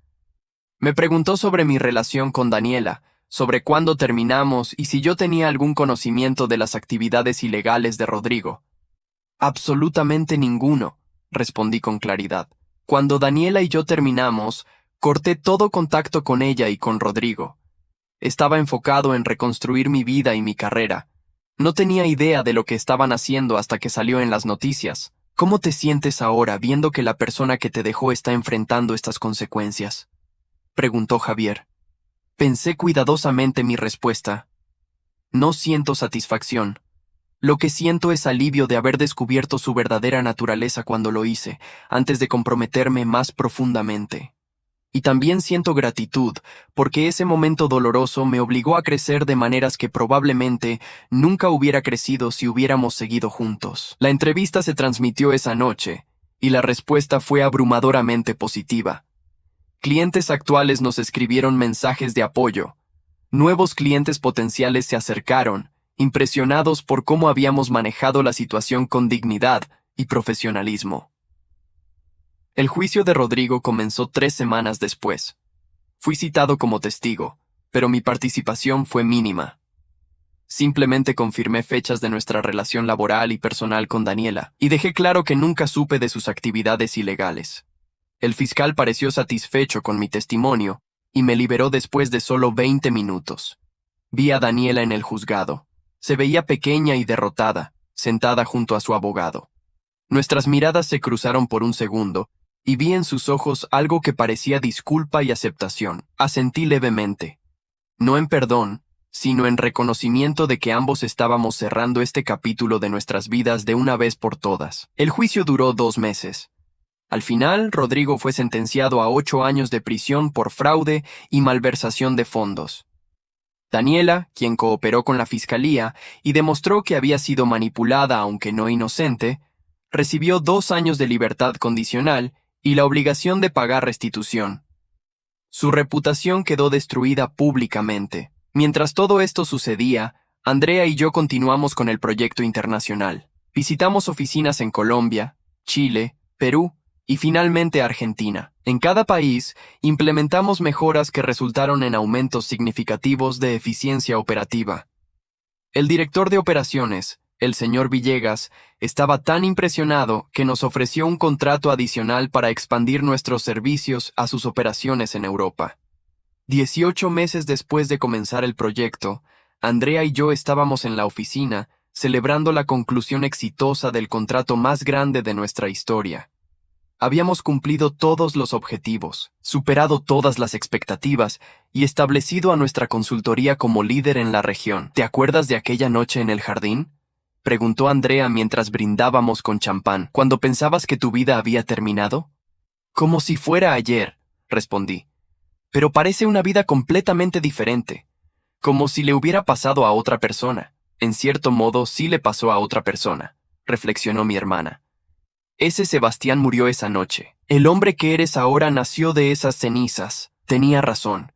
Me preguntó sobre mi relación con Daniela, sobre cuándo terminamos y si yo tenía algún conocimiento de las actividades ilegales de Rodrigo. Absolutamente ninguno, respondí con claridad. Cuando Daniela y yo terminamos, corté todo contacto con ella y con Rodrigo. Estaba enfocado en reconstruir mi vida y mi carrera. No tenía idea de lo que estaban haciendo hasta que salió en las noticias. ¿Cómo te sientes ahora viendo que la persona que te dejó está enfrentando estas consecuencias?, preguntó Javier. Pensé cuidadosamente mi respuesta. No siento satisfacción. Lo que siento es alivio de haber descubierto su verdadera naturaleza cuando lo hice, antes de comprometerme más profundamente. Y también siento gratitud, porque ese momento doloroso me obligó a crecer de maneras que probablemente nunca hubiera crecido si hubiéramos seguido juntos. La entrevista se transmitió esa noche, y la respuesta fue abrumadoramente positiva. Clientes actuales nos escribieron mensajes de apoyo. Nuevos clientes potenciales se acercaron, impresionados por cómo habíamos manejado la situación con dignidad y profesionalismo. El juicio de Rodrigo comenzó 3 semanas después. Fui citado como testigo, pero mi participación fue mínima. Simplemente confirmé fechas de nuestra relación laboral y personal con Daniela, y dejé claro que nunca supe de sus actividades ilegales. El fiscal pareció satisfecho con mi testimonio, y me liberó después de solo 20 minutos. Vi a Daniela en el juzgado. Se veía pequeña y derrotada, sentada junto a su abogado. Nuestras miradas se cruzaron por un segundo, y vi en sus ojos algo que parecía disculpa y aceptación. Asentí levemente. No en perdón, sino en reconocimiento de que ambos estábamos cerrando este capítulo de nuestras vidas de una vez por todas. El juicio duró 2 meses. Al final, Rodrigo fue sentenciado a 8 años de prisión por fraude y malversación de fondos. Daniela, quien cooperó con la fiscalía y demostró que había sido manipulada aunque no inocente, recibió 2 años de libertad condicional y la obligación de pagar restitución. Su reputación quedó destruida públicamente. Mientras todo esto sucedía, Andrea y yo continuamos con el proyecto internacional. Visitamos oficinas en Colombia, Chile, Perú y finalmente Argentina. En cada país, implementamos mejoras que resultaron en aumentos significativos de eficiencia operativa. El director de operaciones, el señor Villegas, estaba tan impresionado que nos ofreció un contrato adicional para expandir nuestros servicios a sus operaciones en Europa. 18 meses después de comenzar el proyecto, Andrea y yo estábamos en la oficina, celebrando la conclusión exitosa del contrato más grande de nuestra historia. Habíamos cumplido todos los objetivos, superado todas las expectativas y establecido a nuestra consultoría como líder en la región. ¿Te acuerdas de aquella noche en el jardín?, preguntó Andrea mientras brindábamos con champán. ¿Cuando pensabas que tu vida había terminado? Como si fuera ayer, respondí. Pero parece una vida completamente diferente, como si le hubiera pasado a otra persona. En cierto modo, sí le pasó a otra persona, reflexionó mi hermana. Ese Sebastián murió esa noche. El hombre que eres ahora nació de esas cenizas. Tenía razón.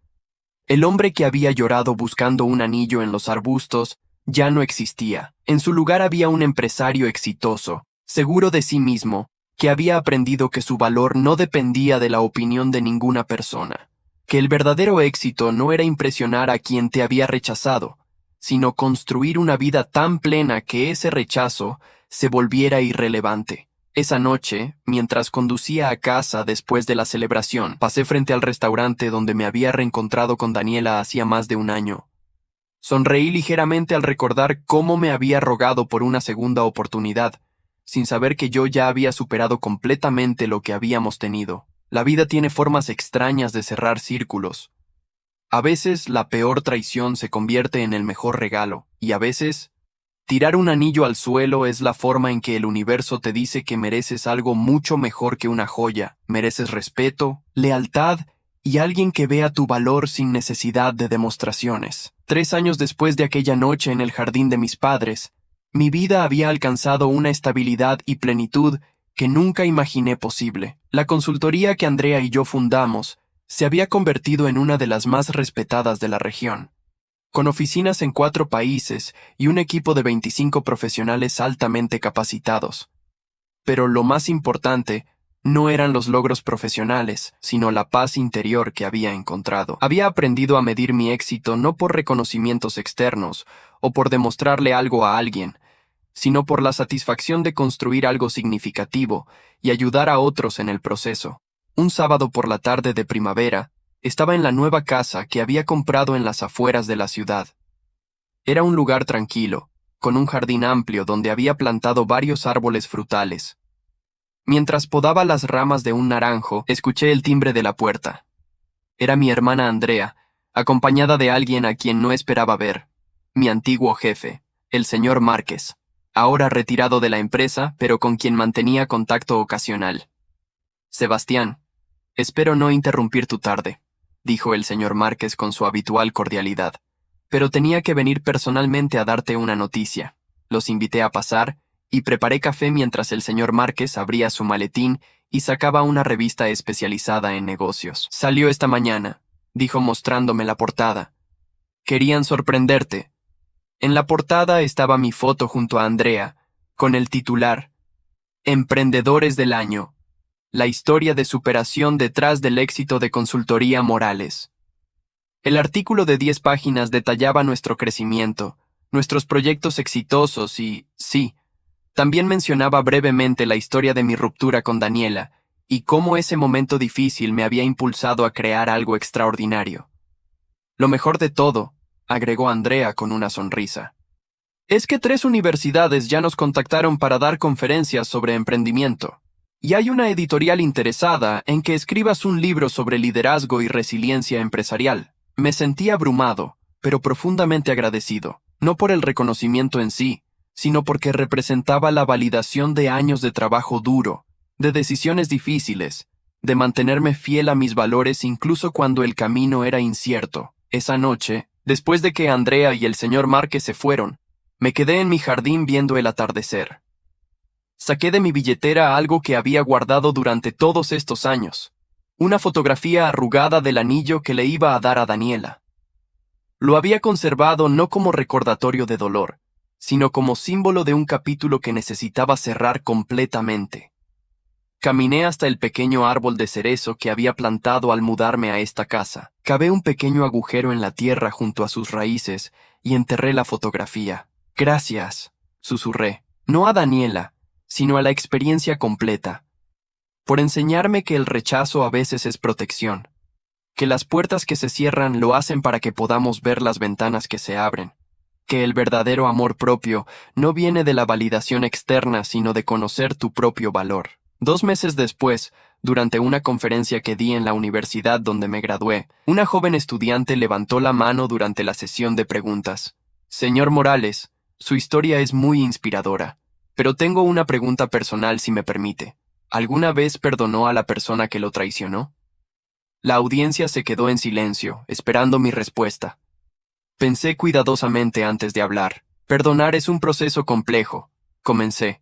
El hombre que había llorado buscando un anillo en los arbustos ya no existía. En su lugar había un empresario exitoso, seguro de sí mismo, que había aprendido que su valor no dependía de la opinión de ninguna persona, que el verdadero éxito no era impresionar a quien te había rechazado, sino construir una vida tan plena que ese rechazo se volviera irrelevante. Esa noche, mientras conducía a casa después de la celebración, pasé frente al restaurante donde me había reencontrado con Daniela hacía más de 1 año. Sonreí ligeramente al recordar cómo me había rogado por una segunda oportunidad, sin saber que yo ya había superado completamente lo que habíamos tenido. La vida tiene formas extrañas de cerrar círculos. A veces la peor traición se convierte en el mejor regalo, y a veces tirar un anillo al suelo es la forma en que el universo te dice que mereces algo mucho mejor que una joya. Mereces respeto, lealtad y alguien que vea tu valor sin necesidad de demostraciones. 3 años después de aquella noche en el jardín de mis padres, mi vida había alcanzado una estabilidad y plenitud que nunca imaginé posible. La consultoría que Andrea y yo fundamos se había convertido en una de las más respetadas de la región, con oficinas en 4 países y un equipo de 25 profesionales altamente capacitados. Pero lo más importante no eran los logros profesionales, sino la paz interior que había encontrado. Había aprendido a medir mi éxito no por reconocimientos externos o por demostrarle algo a alguien, sino por la satisfacción de construir algo significativo y ayudar a otros en el proceso. Un sábado por la tarde de primavera, estaba en la nueva casa que había comprado en las afueras de la ciudad. Era un lugar tranquilo, con un jardín amplio donde había plantado varios árboles frutales. Mientras podaba las ramas de un naranjo, escuché el timbre de la puerta. Era mi hermana Andrea, acompañada de alguien a quien no esperaba ver, mi antiguo jefe, el señor Márquez, ahora retirado de la empresa, pero con quien mantenía contacto ocasional. Sebastián, espero no interrumpir tu tarde, dijo el señor Márquez con su habitual cordialidad, pero tenía que venir personalmente a darte una noticia. Los invité a pasar y preparé café mientras el señor Márquez abría su maletín y sacaba una revista especializada en negocios. Salió esta mañana, dijo mostrándome la portada. Querían sorprenderte. En la portada estaba mi foto junto a Andrea, con el titular Emprendedores del Año, la historia de superación detrás del éxito de Consultoría Morales. El artículo de 10 páginas detallaba nuestro crecimiento, nuestros proyectos exitosos y, sí, también mencionaba brevemente la historia de mi ruptura con Daniela y cómo ese momento difícil me había impulsado a crear algo extraordinario. Lo mejor de todo, agregó Andrea con una sonrisa, es que 3 universidades ya nos contactaron para dar conferencias sobre emprendimiento. Y hay una editorial interesada en que escribas un libro sobre liderazgo y resiliencia empresarial. Me sentí abrumado, pero profundamente agradecido, no por el reconocimiento en sí, sino porque representaba la validación de años de trabajo duro, de decisiones difíciles, de mantenerme fiel a mis valores incluso cuando el camino era incierto. Esa noche, después de que Andrea y el señor Márquez se fueron, me quedé en mi jardín viendo el atardecer. Saqué de mi billetera algo que había guardado durante todos estos años, una fotografía arrugada del anillo que le iba a dar a Daniela. Lo había conservado no como recordatorio de dolor, sino como símbolo de un capítulo que necesitaba cerrar completamente. Caminé hasta el pequeño árbol de cerezo que había plantado al mudarme a esta casa. Cavé un pequeño agujero en la tierra junto a sus raíces y enterré la fotografía. Gracias, susurré, no a Daniela, sino a la experiencia completa, por enseñarme que el rechazo a veces es protección, que las puertas que se cierran lo hacen para que podamos ver las ventanas que se abren, que el verdadero amor propio no viene de la validación externa sino de conocer tu propio valor. 2 meses después, durante una conferencia que di en la universidad donde me gradué, una joven estudiante levantó la mano durante la sesión de preguntas. Señor Morales, su historia es muy inspiradora, pero tengo una pregunta personal si me permite. ¿Alguna vez perdonó a la persona que lo traicionó? La audiencia se quedó en silencio, esperando mi respuesta. Pensé cuidadosamente antes de hablar. Perdonar es un proceso complejo, comencé.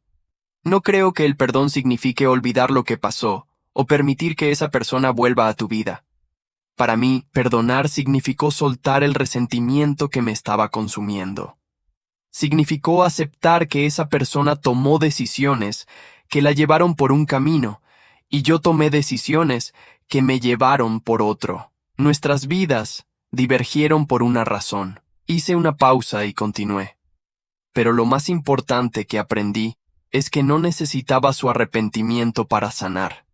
No creo que el perdón signifique olvidar lo que pasó, o permitir que esa persona vuelva a tu vida. Para mí, perdonar significó soltar el resentimiento que me estaba consumiendo. Significó aceptar que esa persona tomó decisiones que la llevaron por un camino, y yo tomé decisiones que me llevaron por otro. Nuestras vidas divergieron por una razón. Hice una pausa y continué. Pero lo más importante que aprendí es que no necesitaba su arrepentimiento para sanar.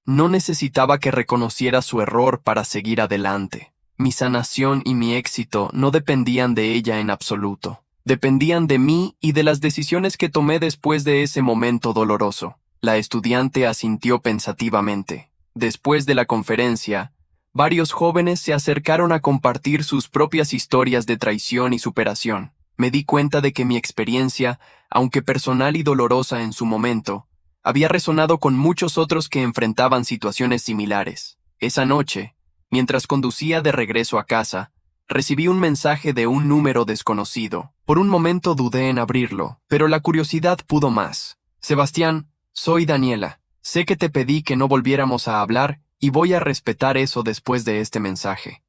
No necesitaba que reconociera su error para seguir adelante. Mi sanación y mi éxito no dependían de ella en absoluto. Dependían de mí y de las decisiones que tomé después de ese momento doloroso. La estudiante asintió pensativamente. Después de la conferencia, varios jóvenes se acercaron a compartir sus propias historias de traición y superación. Me di cuenta de que mi experiencia, aunque personal y dolorosa en su momento, había resonado con muchos otros que enfrentaban situaciones similares. Esa noche, mientras conducía de regreso a casa, recibí un mensaje de un número desconocido. Por un momento dudé en abrirlo, pero la curiosidad pudo más. Sebastián, Soy Daniela. Sé que te pedí que no volviéramos a hablar y voy a respetar eso después de este mensaje.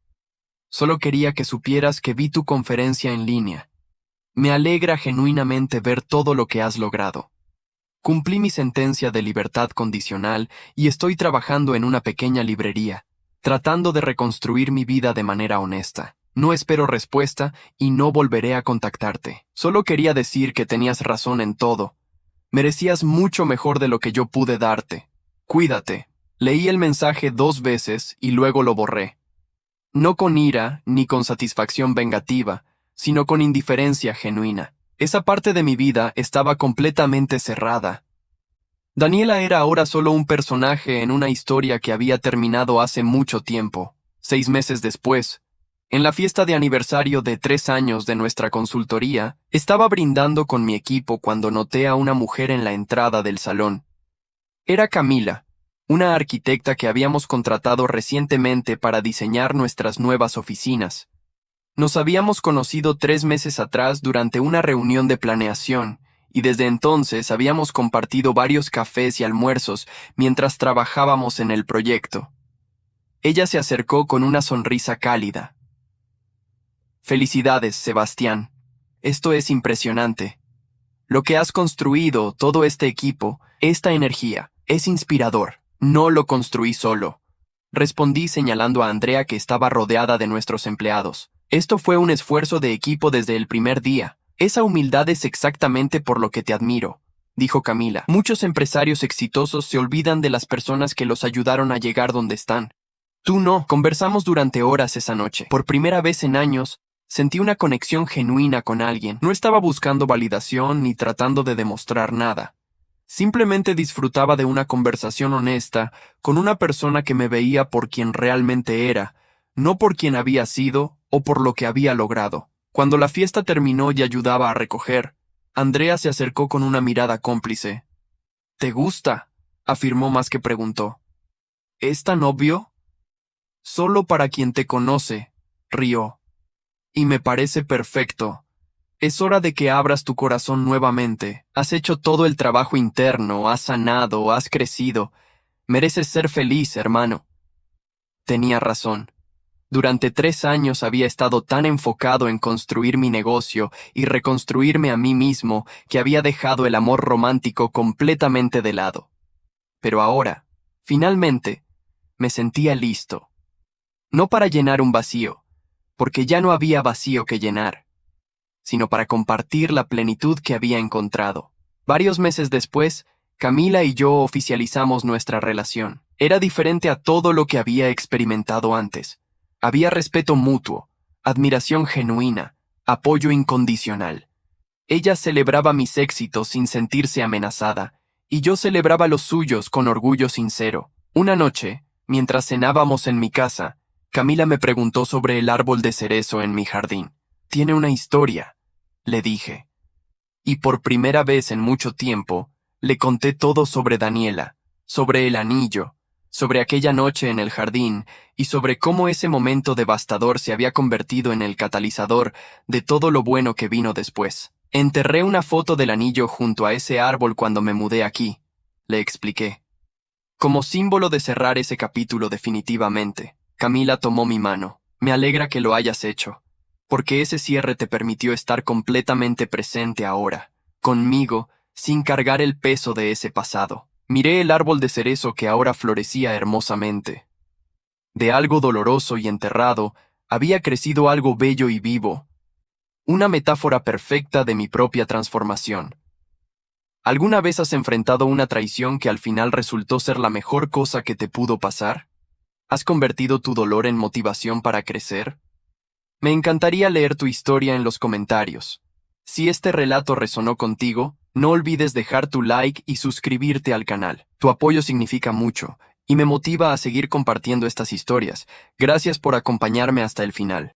Solo quería que supieras que vi tu conferencia en línea. Me alegra genuinamente ver todo lo que has logrado. Cumplí mi sentencia de libertad condicional y estoy trabajando en una pequeña librería, tratando de reconstruir mi vida de manera honesta. No espero respuesta y no volveré a contactarte. Solo quería decir que tenías razón en todo. Merecías mucho mejor de lo que yo pude darte. Cuídate. Leí el mensaje 2 veces y luego lo borré. No con ira ni con satisfacción vengativa, sino con indiferencia genuina. Esa parte de mi vida estaba completamente cerrada. Daniela era ahora solo un personaje en una historia que había terminado hace mucho tiempo. 6 meses después, en la fiesta de aniversario de 3 años de nuestra consultoría, estaba brindando con mi equipo cuando noté a una mujer en la entrada del salón. Era Camila, una arquitecta que habíamos contratado recientemente para diseñar nuestras nuevas oficinas. Nos habíamos conocido 3 meses atrás durante una reunión de planeación, y desde entonces habíamos compartido varios cafés y almuerzos mientras trabajábamos en el proyecto. Ella se acercó con una sonrisa cálida. Felicidades, Sebastián. Esto es impresionante. Lo que has construido, todo este equipo, esta energía, es inspirador. No lo construí solo. Respondí señalando a Andrea que estaba rodeada de nuestros empleados. Esto fue un esfuerzo de equipo desde el primer día. Esa humildad es exactamente por lo que te admiro, dijo Camila. Muchos empresarios exitosos se olvidan de las personas que los ayudaron a llegar donde están. Tú no. Conversamos durante horas esa noche. Por primera vez en años, sentí una conexión genuina con alguien. No estaba buscando validación ni tratando de demostrar nada. Simplemente disfrutaba de una conversación honesta con una persona que me veía por quien realmente era, no por quien había sido o por lo que había logrado. Cuando la fiesta terminó y ayudaba a recoger, Andrea se acercó con una mirada cómplice. «¿Te gusta?», afirmó más que preguntó. «¿Es tan obvio?». «Solo para quien te conoce», rió. «Y me parece perfecto. Es hora de que abras tu corazón nuevamente. Has hecho todo el trabajo interno, has sanado, has crecido. Mereces ser feliz, hermano». Tenía razón. Durante 3 años había estado tan enfocado en construir mi negocio y reconstruirme a mí mismo que había dejado el amor romántico completamente de lado. Pero ahora, finalmente, me sentía listo. No para llenar un vacío, porque ya no había vacío que llenar, sino para compartir la plenitud que había encontrado. Varios meses después, Camila y yo oficializamos nuestra relación. Era diferente a todo lo que había experimentado antes. Había respeto mutuo, admiración genuina, apoyo incondicional. Ella celebraba mis éxitos sin sentirse amenazada, y yo celebraba los suyos con orgullo sincero. Una noche, mientras cenábamos en mi casa, Camila me preguntó sobre el árbol de cerezo en mi jardín. «Tiene una historia», le dije. Y por primera vez en mucho tiempo, le conté todo sobre Daniela, sobre el anillo, sobre aquella noche en el jardín y sobre cómo ese momento devastador se había convertido en el catalizador de todo lo bueno que vino después. «Enterré una foto del anillo junto a ese árbol cuando me mudé aquí», le expliqué. Como símbolo de cerrar ese capítulo definitivamente. Camila tomó mi mano. «Me alegra que lo hayas hecho, porque ese cierre te permitió estar completamente presente ahora, conmigo, sin cargar el peso de ese pasado». Miré el árbol de cerezo que ahora florecía hermosamente. De algo doloroso y enterrado, había crecido algo bello y vivo. Una metáfora perfecta de mi propia transformación. ¿Alguna vez has enfrentado una traición que al final resultó ser la mejor cosa que te pudo pasar? ¿Has convertido tu dolor en motivación para crecer? Me encantaría leer tu historia en los comentarios. Si este relato resonó contigo, no olvides dejar tu like y suscribirte al canal. Tu apoyo significa mucho y me motiva a seguir compartiendo estas historias. Gracias por acompañarme hasta el final.